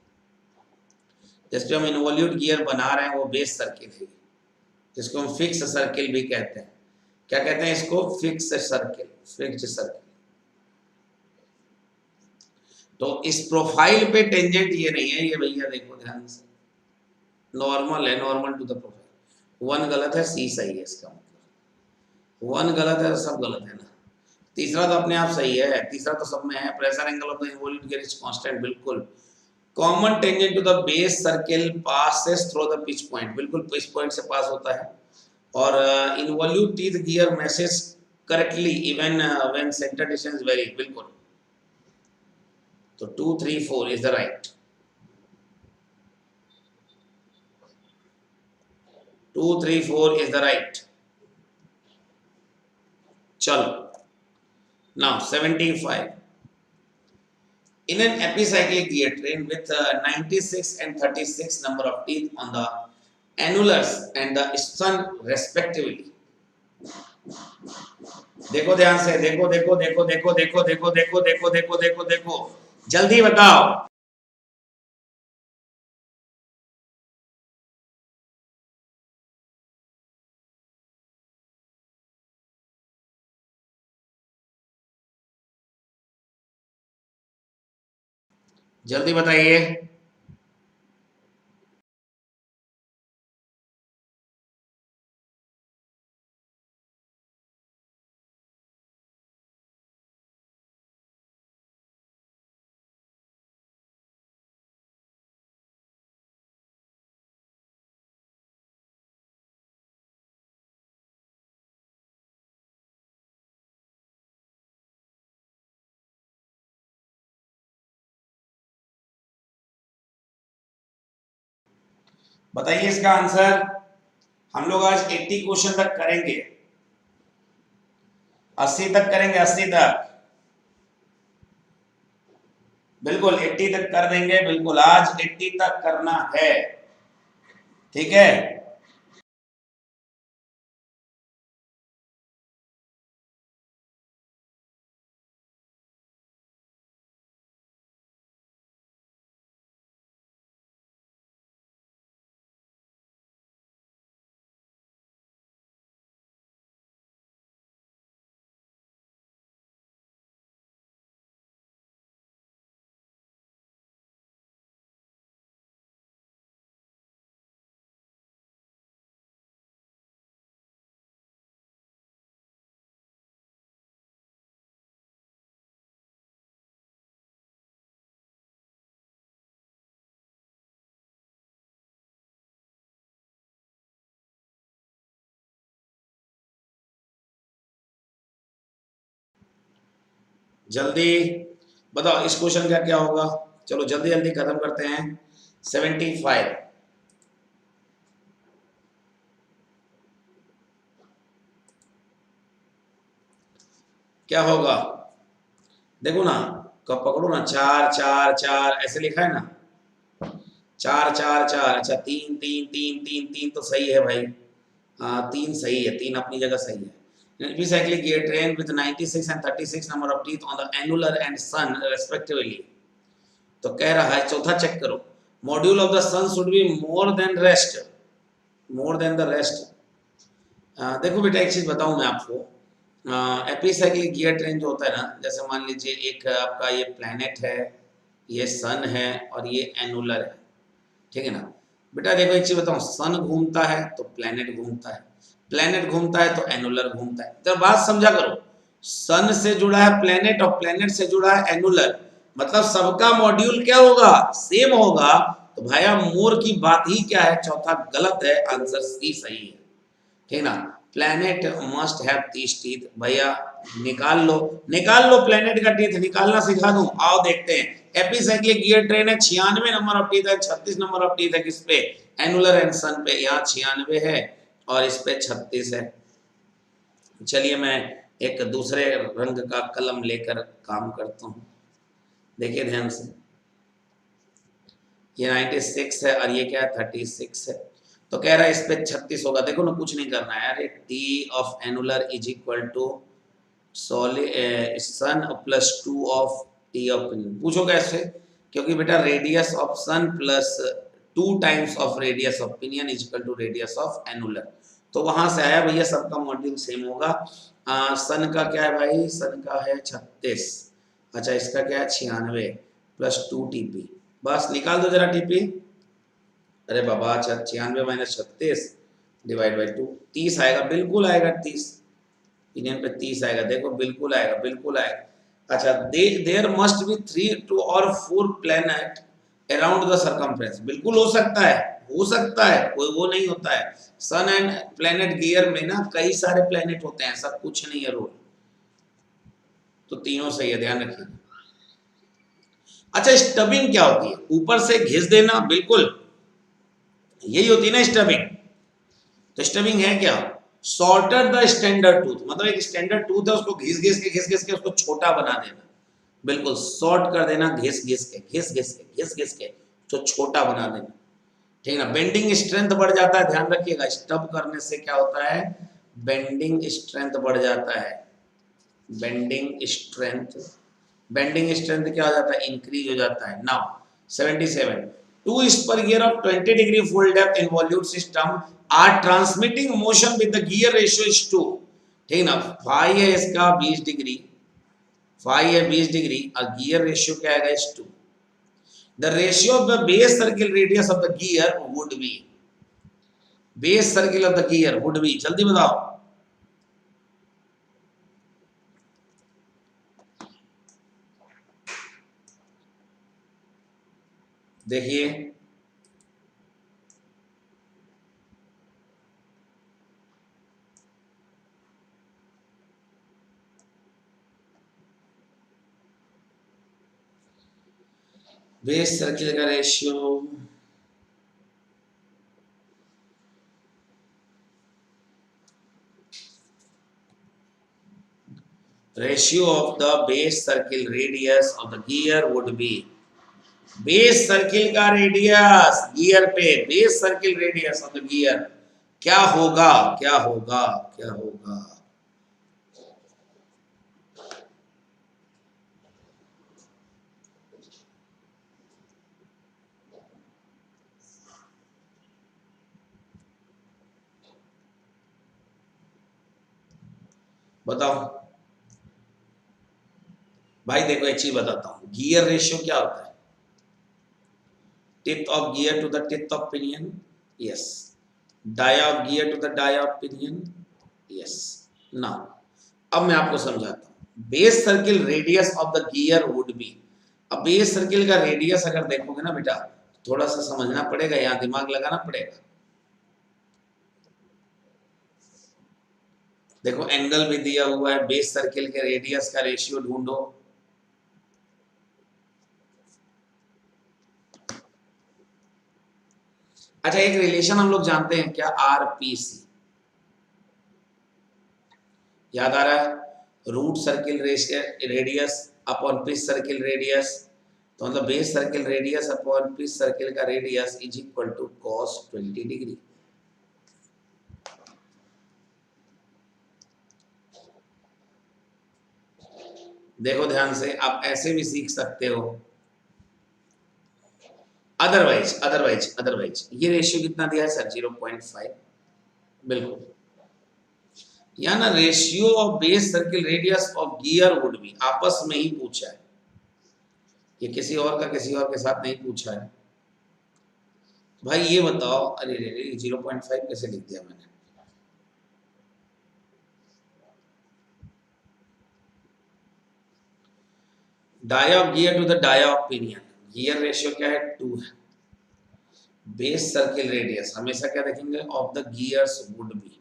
जिसपे हम इनवॉल्यूट गियर बना रहे हैं, वो बेस सर्किल है, जिसको हम फिक्स सर्किल भी कहते हैं। क्या कहते हैं इसको, फिक्स्ड सर्किल, फिक्स्ड सर्किल। तो इस प्रोफाइल पे टेंजेंट ये नहीं है, ये भैया देखो ध्यान से, नॉर्मल है, normal to the profile. One गलत है, सी सही है, इसका मतलब वन गलत है तो सब गलत है ना। तीसरा तो अपने आप सही है, तीसरा तो सब में है, pressure angle of the involute gear is constant, बिल्कुल। Common tangent to the base circle passes through the pitch point, बिल्कुल पिच पॉइंट से पास होता है। और involute teeth gear meshes correctly even when center distance vary, बिल्कुल। तो 2 3 4 is the right, 2 3 4 is the right। चलो, now 75, in an epicyclic gear train with 96 and 36 number of teeth on the annulus and the stern respectively। देखो ध्यान से, देखो देखो देखो देखो देखो देखो देखो देखो देखो देखो देखो, जल्दी बताओ। जल्दी बताइए। बताइए इसका आंसर। हम लोग आज 80 क्वेश्चन तक करेंगे, 80 तक करेंगे, 80 तक, बिल्कुल 80 तक कर देंगे, बिल्कुल आज 80 तक करना है, ठीक है। जल्दी बताओ इस क्वेश्चन का क्या होगा। चलो जल्दी जल्दी खत्म करते हैं। 75 क्या होगा, देखो ना, कब पकड़ो ना, 4 4 4 ऐसे लिखा है ना, 4 4 4, अच्छा 3 3 3 3 3 तो सही है भाई, हाँ 3 सही है, 3 अपनी जगह सही है। Epicyclic gear train with 96 and 36 number of teeth on the annular and sun respectively। तो कह रहा है चौथा चेक करो, module of the sun should be more than rest, more than the rest. देखो बेटा एक चीज बताऊं मैं आपको, एपिसाइक्लिक गियर ट्रेन जो होता है ना, जैसे मान लीजिए एक आपका ये प्लैनेट है, ये सन है और ये एनुलर है, ठीक है ना। बेटा देखो एक चीज बताऊं, सन घूमता है तो प्लैनेट घूमता है, प्लैनेट घूमता है तो एनुलर घूमता है। तो बात समझा करो, सन से जुड़ा है प्लैनेट और प्लैनेट से जुड़ा है एनुलर, मतलब सबका मॉड्यूल क्या होगा, सेम होगा। तो भाया मोर की बात ही क्या है, चौथा गलत है, आंसर सी सही है, ठीक ना। प्लैनेट मस्ट हैव 30 टीथ, भैया निकाल लो, निकाल लो, प्लैनेट का टीथ निकालना सिखा दूं, आओ देखते हैं। एपिसाइक्लिक गियर ट्रेन है, 96 नंबर ऑफ टीथ है, 36 नंबर ऑफ टीथ है किस पे, एनुलर एंड सन पे, यहाँ 96 है और इस पे 36 है। चलिए मैं एक दूसरे रंग का कलम लेकर काम करता हूँ, देखिए ध्यान से, ये 96 है और ये क्या है 36 है, तो कह रहा है इस पे 36 होगा। देखो ना कुछ नहीं करना है यार, T of annular is equal to sun plus 2 of T of pinion. पूछो कैसे, क्योंकि बेटा radius of sun plus 2 times of radius of pinion is equal to radius of annular, तो वहां से आया भैया सबका मॉड्यूल सेम होगा। सन का क्या है भाई, सन का है 36। अच्छा इसका क्या है 96 प्लस 2 TP। बस निकाल दो जरा टीपी। अरे बाबा 96 माइनस 36 डिवाइड बाई 2, 30 आएगा, बिल्कुल आएगा 30। पिनियन पे 30 आएगा, देखो बिल्कुल आएगा, बिल्कुल आएगा। अच्छा there must be 3 to or 4 planet around the circumference, बिल्कुल हो सकता है, हो सकता है, कोई वो नहीं होता है। सन एंड प्लैनेट गियर में ना कई सारे प्लैनेट होते हैं, सब कुछ नहीं है रूल। तो तीनों सही है, ध्यान रखिए। अच्छा स्टबिंग क्या होती है, ऊपर से घिस देना, बिल्कुल यही होती है ना स्टबिंग। तो स्टबिंग है क्या, शॉर्टर द स्टैंडर्ड टूथ, मतलब एक स्टैंडर्ड टूथ है उसको घिस घिस के उसको छोटा बना देना, बिल्कुल शॉर्ट कर देना, घिस घिस के तो छोटा बना देना, ठीक है ना। बेंडिंग स्ट्रेंथ बढ़ जाता है, ध्यान रखिएगा, स्टब करने से क्या होता है, बेंडिंग स्ट्रेंथ बढ़ जाता है। बेंडिंग स्ट्रेंथ, बेंडिंग स्ट्रेंथ क्या हो जाता है, इंक्रीज हो जाता है। Now 77 two spur gear of 20-degree full depth involute system are transmitting motion with the gear ratio is 2, ठीक ना। फाई है इसका 20 डिग्री, फाई है 20 डिग्री और गियर रेशियो क्या आएगा इस 2। The ratio of the base circle radius of the gear would B, base circle of the gear would B, जल्दी बताओ। देखिए बेस सर्किल का ratio, ratio of the base circle radius of the gear would be, base circle का radius gear पे, base circle radius of the gear क्या होगा, क्या होगा, क्या होगा। बताओ भाई, देखो एक चीज बताता हूं, गियर रेशियो क्या होता है, tip of gear to the tip of pinion, yes. Dia of gear to the dia of pinion, yes. Now अब मैं आपको समझाता हूं, base circle radius of the gear would be. अब बेस सर्किल का रेडियस अगर देखोगे ना बेटा, थोड़ा सा समझना पड़ेगा, यहां दिमाग लगाना पड़ेगा। देखो एंगल भी दिया हुआ है, बेस सर्किल के रेडियस का रेशियो ढूंढो। अच्छा एक रिलेशन हम लोग जानते हैं क्या, आरपीसी, याद आ रहा है, root circle radius upon pitch circle radius. तो मतलब base circle radius upon pitch circle का radius is equal to cos 20 degree. देखो ध्यान से, आप ऐसे भी सीख सकते हो, अदरवाइज ये रेशियो कितना दिया है सर, 0.5, बिल्कुल। या ना ratio of base circle radius of gear would B, आपस में ही पूछा है, ये किसी और का किसी और के साथ नहीं पूछा है। भाई ये बताओ, अरे रे रे 0.5 कैसे लिख दिया मैंने, dia of gear to the dia of pinion, gear ratio क्या है 2 है। बेस सर्किल रेडियस हमेशा क्या देखेंगे, of the gears would be,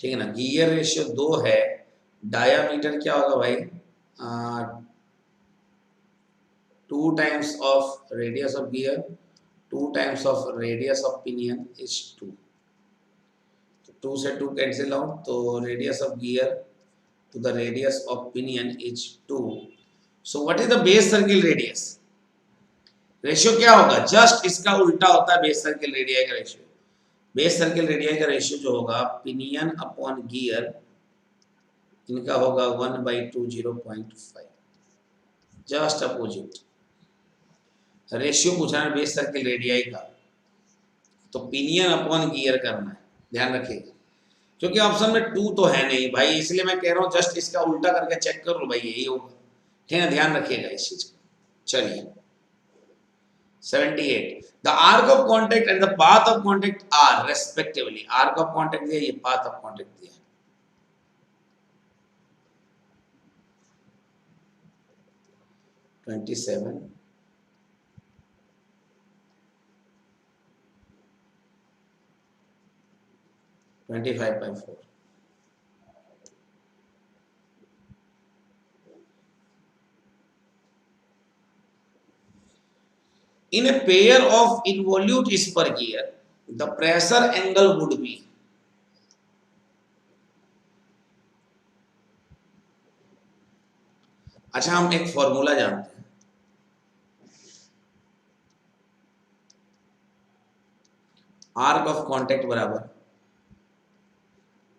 ठीक है ना। गियर रेशियो 2 है, डायामीटर क्या होगा भाई, 2 times of radius of gear, 2 times of radius of pinion is 2। तो 2 से 2 कैंसिल आउट, तो radius of gear to the radius of pinion is 2। So what is the base circle radius, ratio क्या होगा, just इसका उल्टा होता है base circle radius का रेशियो। बेस सर्किल रेडियस का रेशियो जो होगा पिनियन अपॉन गियर, इनका होगा 1/2 0.5, जस्ट अपोजिट। रेशियो पूछा है बेस सर्किल रेडियस का, तो पिनियन अपॉन गियर करना है, ध्यान रखिएगा, क्योंकि ऑप्शन में टू तो है नहीं भाई, इसलिए मैं कह रहा हूँ जस्ट इसका उल्टा करके चेक कर लो भाई, यही होगा, ठीक है, ध्यान रखिएगा इस चीज को। चलिए 78, the arc of contact and the path of contact are respectively, arc of contact दिया, ये पाथ ऑफ कॉन्टेक्ट दिया, 27, 25/4, in a pair of involutes per gear the pressure angle would be, अच्छा हम एक फॉर्मूला जानते हैं, आर्क ऑफ कांटेक्ट बराबर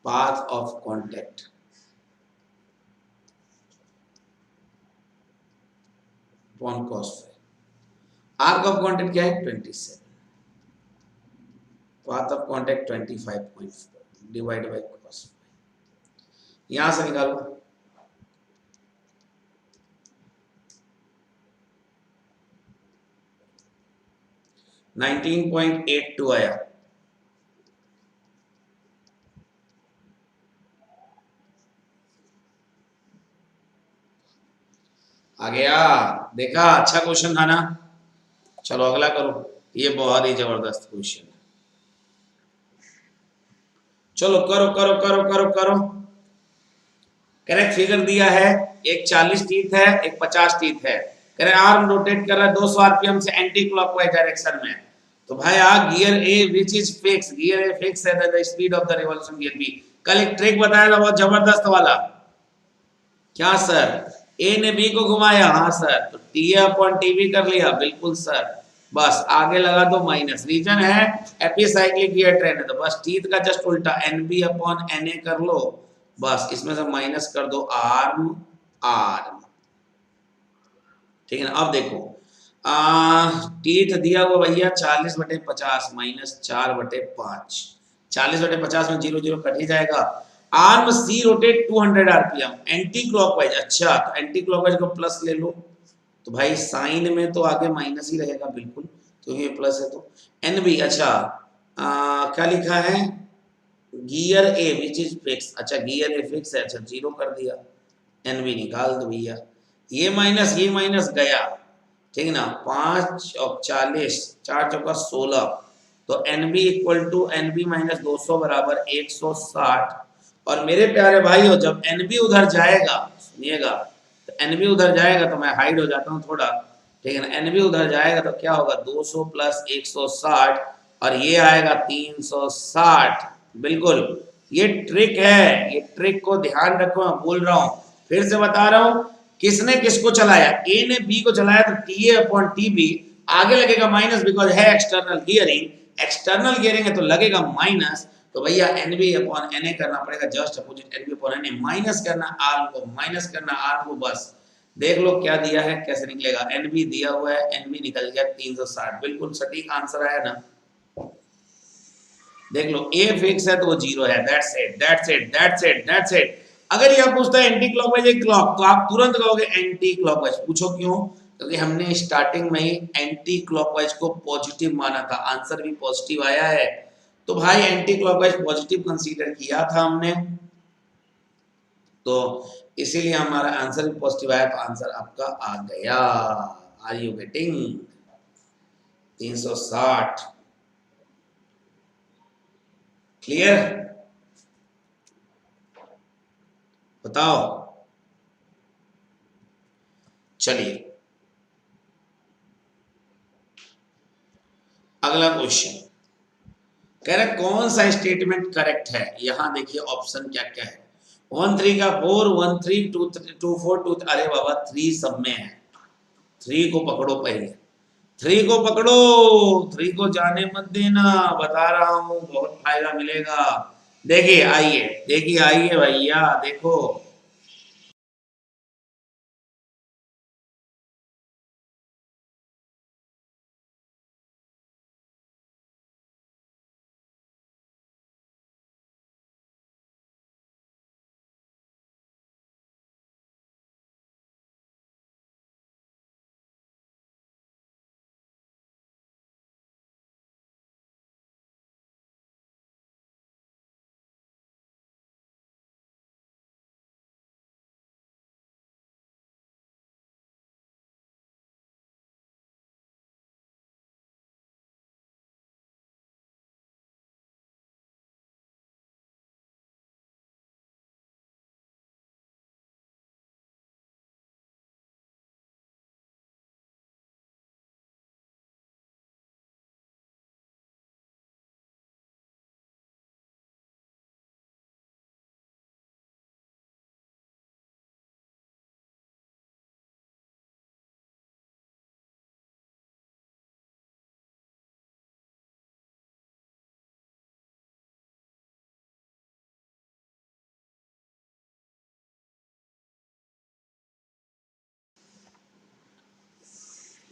path of contact upon cos phi, arc of contact क्या है 27, path of contact 25.4 divide by cos phi, यहां से निकालो 19.82 आया, आ गया, देखा, अच्छा क्वेश्चन था ना। चलो अगला करो, ये बहुत ही जबरदस्त क्वेश्चन है, चलो करो करो करो करो करो। करेक्ट फिगर दिया है, एक 40 टीथ है, एक 50 टीथ है, करेक्ट आर्म रोटेट कर रहा है 200 आरपीएम से एंटी क्लॉकवाइज डायरेक्शन में, तो भाई आ gear A which is fix, gear A fix है, the speed of the revolution gear B. कल एक ट्रिक बताया था बहुत जबरदस्त वाला, क्या सर, ए ने बी को घुमाया, हाँ सर, तो टी अपॉन टीवी कर लिया, बिल्कुल सर, बस आगे लगा दो माइनस, रीजन है एपिसाइक्लिक गियर ट्रेन है, तो बस टीथ का जस्ट उल्टा N B upon N A कर लो, बस इसमें से माइनस कर दो आर्म आर्म, ठीक है ना। अब देखो टीथ दिया हुआ भैया 40/50 माइनस 4/5, 40/50 में 0 0 कट ही जाएगा। Arm C rotate 200 RPM anticlockwise, अच्छा तो एंटी क्लॉकवाइज को प्लस ले लो, तो भाई साइन में तो आगे माइनस ही रहेगा बिल्कुल, क्योंकि ये प्लस है, तो एन बी, अच्छा क्या लिखा है, gear A which is fix, अच्छा गियर ए फिक्स है, अच्छा 0 कर दिया, एन बी निकाल दो भैया, ये माइनस गया, ठीक है ना, 5 और 40, 4 चौका 16, तो N B equal to N B minus 200 बराबर 160, और मेरे प्यारे भाइयों जब एन बी उधर जाएगा, सुनिएगा, तो एन बी उधर जाएगा, तो मैं हाइड हो जाता हूँ थोड़ा, ठीक है ना, एन बी उधर जाएगा तो क्या होगा 200 प्लस 160, और ये आएगा 360, बिल्कुल, ये ट्रिक है, ये ट्रिक को ध्यान रखो, मैं बोल रहा हूँ, फिर से बता रहा हूँ, किसने किसको चलाया, ए ने बी को चलाया, तो T A upon T B आगे लगेगा माइनस, बिकॉज है एक्सटर्नल गियरिंग, एक्सटर्नल गियरिंग है तो लगेगा माइनस, तो भैया N B upon N A करना पड़ेगा, just opposite N B upon N A, minus करना आर्म को, माइनस करना आर्म को, बस देख लो क्या दिया है, कैसे निकलेगा, एन बी दिया हुआ है, एन बी निकल गया 360, बिल्कुल सटीक आंसर आया ना, देख लो ए फिक्स है तो वो 0 है, that's it that's it that's it that's it. अगर ये पूछता है एंटी क्लॉकवाइज एक क्लॉक, तो आप तुरंत कहोगे एंटी क्लॉकवाइज, पूछो क्यों, क्योंकि हमने स्टार्टिंग में ही एंटी क्लॉकवाइज को पॉजिटिव माना था, आंसर भी पॉजिटिव आया है, तो भाई एंटी क्लॉकवाइज पॉजिटिव कंसीडर किया था हमने, तो इसीलिए हमारा आंसर भी पॉजिटिव आया, तो आंसर आपका आ गया, आर यू गेटिंग, 360, क्लियर, बताओ, चलिए अगला क्वेश्चन, कह रहा कौन सा स्टेटमेंट करेक्ट है, यहां देखिए ऑप्शन क्या क्या है, 1 3 का 4, 1 3 2 2 4 2, अरे बाबा 3 सब में है, 3 को पकड़ो पहले, 3 को पकड़ो, 3 को जाने मत देना, बता रहा हूं बहुत फायदा मिलेगा, देखिए आइए भैया देखो,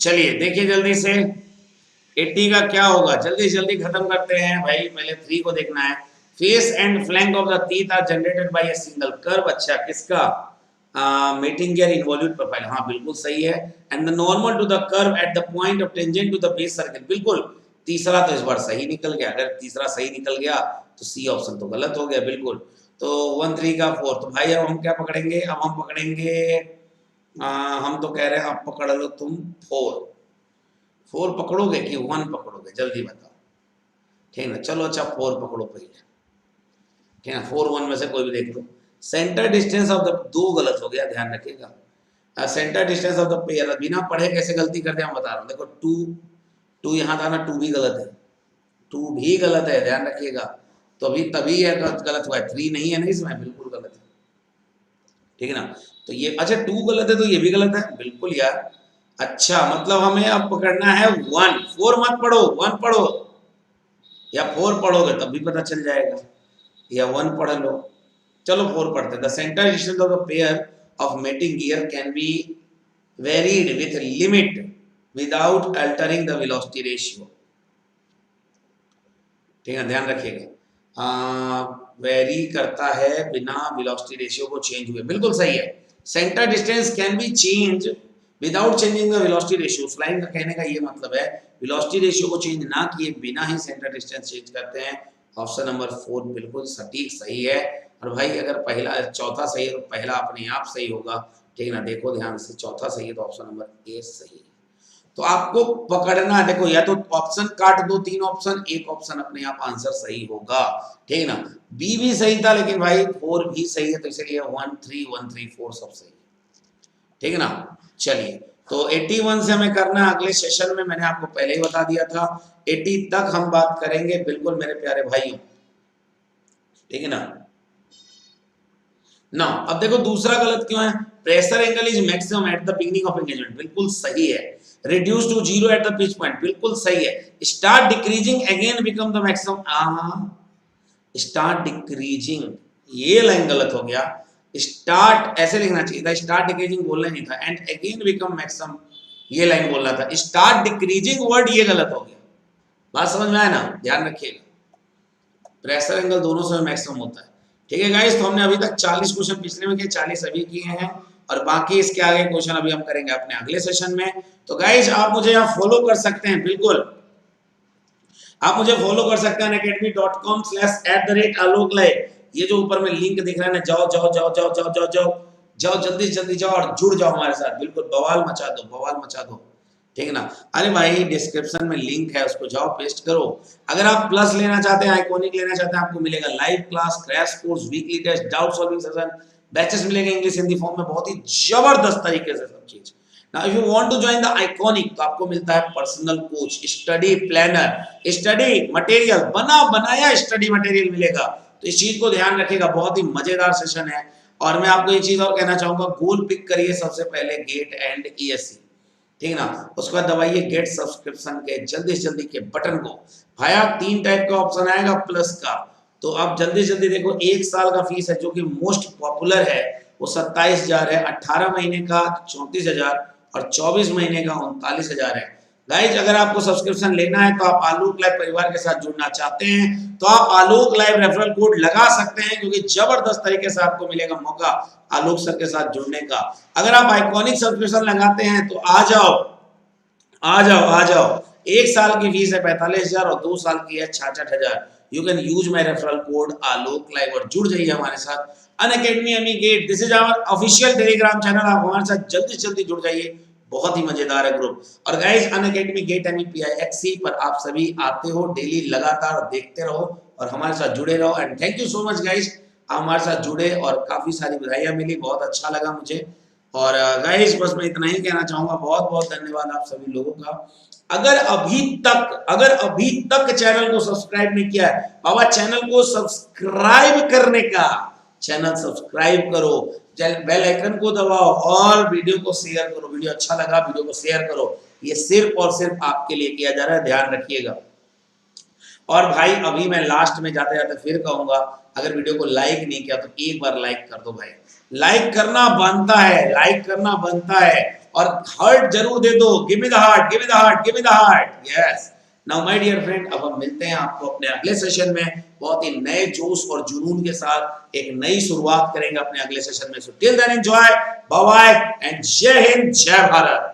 चलिए देखिए जल्दी से 80 का क्या होगा, जल्दी जल्दी खत्म करते हैं भाई। पहले 3 को देखना है। Face and flank of the teeth are generated by a single curve. अच्छा किसका, मेटिंग गियर इन्वॉल्यूट प्रोफाइल, हाँ बिल्कुल सही है। And the normal to the curve at the point of tangent to the base circle, बिल्कुल। तीसरा तो इस बार सही निकल गया, अगर तीसरा सही निकल गया तो सी ऑप्शन तो गलत हो गया बिल्कुल। तो 1 3 का 4, तो भाई अब हम क्या पकड़ेंगे, अब हम पकड़ेंगे हम तो कह रहे हैं अब पकड़ लो तुम 4 पकड़ोगे कि 1 पकड़ोगे, जल्दी बताओ। ठीक है ना, चलो अच्छा 4 पकड़ो पहले। ठीक है ना, 4 1 में से कोई भी देख लो। सेंटर डिस्टेंस ऑफ द, 2 गलत हो गया, ध्यान रखिएगा। Centre distance of the pair, बिना पढ़े कैसे गलती करते हैं हम बता रहा हूँ। देखो 2 यहाँ था ना, 2 भी गलत है, 2 भी गलत है, ध्यान रखिएगा। तो अभी तभी यह गलत हुआ है, 3 नहीं है ना इसमें, बिल्कुल गलत है। ठीक है ना, तो ये अच्छा 2 गलत है तो ये भी गलत है बिल्कुल यार। अच्छा मतलब हमें अब पकड़ना है 1, 4 मत पढ़ो, 1 पढ़ो, या 4 पढ़ोगे तब भी पता चल जाएगा, या 1 पढ़ लो। चलो 4 पढ़ते हैं। The centre distance of the pair of mating gear can be varied with limit without altering the velocity ratio. ठीक है, ध्यान रखिएगा, वेरी करता है बिना वेलोसिटी रेशियो को चेंज हुए, बिल्कुल सही है। Centre distance can be change without changing the velocity ratio. उस लाइन का कहने का ये मतलब है वेलोसिटी रेशियो को चेंज ना किए बिना ही सेंटर डिस्टेंस चेंज करते हैं। ऑप्शन नंबर 4 बिल्कुल सटीक सही है। और भाई अगर पहला चौथा सही है तो पहला अपने आप सही होगा। ठीक है ना, देखो ध्यान से, चौथा सही है तो ऑप्शन नंबर ए सही है। तो आपको पकड़ना है, देखो या तो ऑप्शन काट दो, 3 ऑप्शन, एक ऑप्शन अपने आप आंसर सही होगा। ठीक है ना, बी भी सही था लेकिन भाई 4 भी सही है, तो इसलिए 1 3 1 3 4 सब सही है। ठीक है ना, चलिए तो 81 से हमें करना है अगले सेशन में, मैंने आपको पहले ही बता दिया था 80 तक हम बात करेंगे बिल्कुल मेरे प्यारे भाइयों। ठीक है ना, ना अब देखो दूसरा गलत क्यों है, pressure angle is maximum at the beginning of engagement, बिल्कुल सही है। Reduce to 0 at the pitch point, बिल्कुल सही है। Start decreasing again become the maximum, start decreasing, ये लाइन गलत हो गया। स्टार्ट ऐसे लिखना चाहिए था, स्टार्ट डिक्रीजिंग बोलना नहीं था। एंड अगेन बिकम मैक्सिमम, ये लाइन बोलना था। स्टार्ट डिक्रीजिंग वर्ड ये गलत हो गया। बात समझ में आया ना, ध्यान रखिएगा, प्रेशर एंगल दोनों से मैक्सिमम होता है। ठीक है गाइस, तो हमने अभी तक 40 क्वेश्चन पिछले में किए, 40 अभी किए हैं, और बाकी इसके आगे क्वेश्चन अभी हम करेंगे अपने अगले सेशन में। तो गाइस आप मुझे यहाँ फॉलो कर सकते हैं, बिल्कुल आप मुझे फॉलो कर सकते हैं academy.com/@alok live। ये जो ऊपर में लिंक दिख रहा है ना, जाओ जाओ जाओ जाओ जाओ जाओ जाओ जाओ, जल्दी जल्दी जाओ और जुड़ जाओ हमारे साथ, बिल्कुल बवाल मचा दो, बवाल मचा दो। ठीक है ना, अरे भाई डिस्क्रिप्शन में लिंक है, उसको जाओ पेस्ट करो। अगर आप प्लस लेना चाहते हैं, आइकॉनिक लेना चाहते हैं, आपको मिलेगा live class, crash course, weekly test, doubt solving session, batches मिलेंगे इंग्लिश हिंदी फॉर्म में, बहुत ही जबरदस्त तरीके से सब चीज। Now if you want to join the iconic, तो आपको मिलता है personal coach, study planner, study material, बना बनाया स्टडी मटेरियल मिलेगा। तो इस चीज को ध्यान रखिएगा, बहुत ही मजेदार सेशन है। और मैं आपको ये चीज और कहना चाहूंगा, गोल पिक करिए सबसे पहले गेट एंड ईएससी। ठीक है ना, उसके बाद दबाइए गेट सब्सक्रिप्शन के जल्दी से जल्दी के बटन को। भाया 3 टाइप का ऑप्शन आएगा प्लस का, तो आप जल्दी जल्दी देखो। 1 साल का फीस है जो कि मोस्ट पॉपुलर है, वो 27,000 है। 18 महीने का 34,000 और 24 महीने का 39,000 है। गाइज अगर आपको सब्सक्रिप्शन लेना है तो आप आलोक लाइव परिवार के साथ जुड़ना चाहते हैं तो आप आलोक लाइव रेफरल कोड लगा सकते हैं, क्योंकि जबरदस्त तरीके से आपको मिलेगा मौका आलोक सर के साथ जुड़ने का। अगर आप आइकॉनिक सब्सक्रिप्शन लगाते हैं तो आ जाओ आ जाओ आ जाओ। 1 साल की फीस है 45,000 और 2 साल की है 66,000। You can use my referral code Alok live और जुड़ जाइए हमारे साथ। Unacademy ME GATE, this is our official Telegram channel, आप हमारे साथ जल्दी से जल्दी जुड़ जाइए, बहुत ही मजेदार है ग्रुप। और गाइस अनअकैडमी गेट MEPIXC पर आप सभी आते हो डेली, लगातार देखते रहो और हमारे साथ जुड़े रहो। And thank you so much guys, आप हमारे साथ जुड़े और काफी सारी बधाइयां मिली, बहुत अच्छा लगा मुझे। और गाइस बस मैं इतना ही कहना चाहूंगा, बहुत बहुत धन्यवाद आप सभी लोगों का। अगर अभी तक चैनल को सब्सक्राइब नहीं किया है, बाबा चैनल को सब्सक्राइब करने का, चैनल सब्सक्राइब करो, बेल आइकन को दबाओ और वीडियो को शेयर करो। वीडियो अच्छा लगा वीडियो को शेयर करो, ये सिर्फ और सिर्फ आपके लिए किया जा रहा है, ध्यान रखिएगा। और भाई अभी मैं लास्ट में जाते जाते फिर कहूंगा, अगर वीडियो को लाइक नहीं किया तो एक बार लाइक कर दो भाई, लाइक करना बनता है, लाइक करना बनता है। और हार्ट जरूर दे दो, give me the heart, give me the heart, give me the heart. Yes, now my dear friend, अब हम मिलते हैं आपको अपने अगले सेशन में, बहुत ही नए जोश और जुनून के साथ एक नई शुरुआत करेंगे अपने अगले सेशन में। So till then enjoy, bye bye and जय हिंद, जय भारत।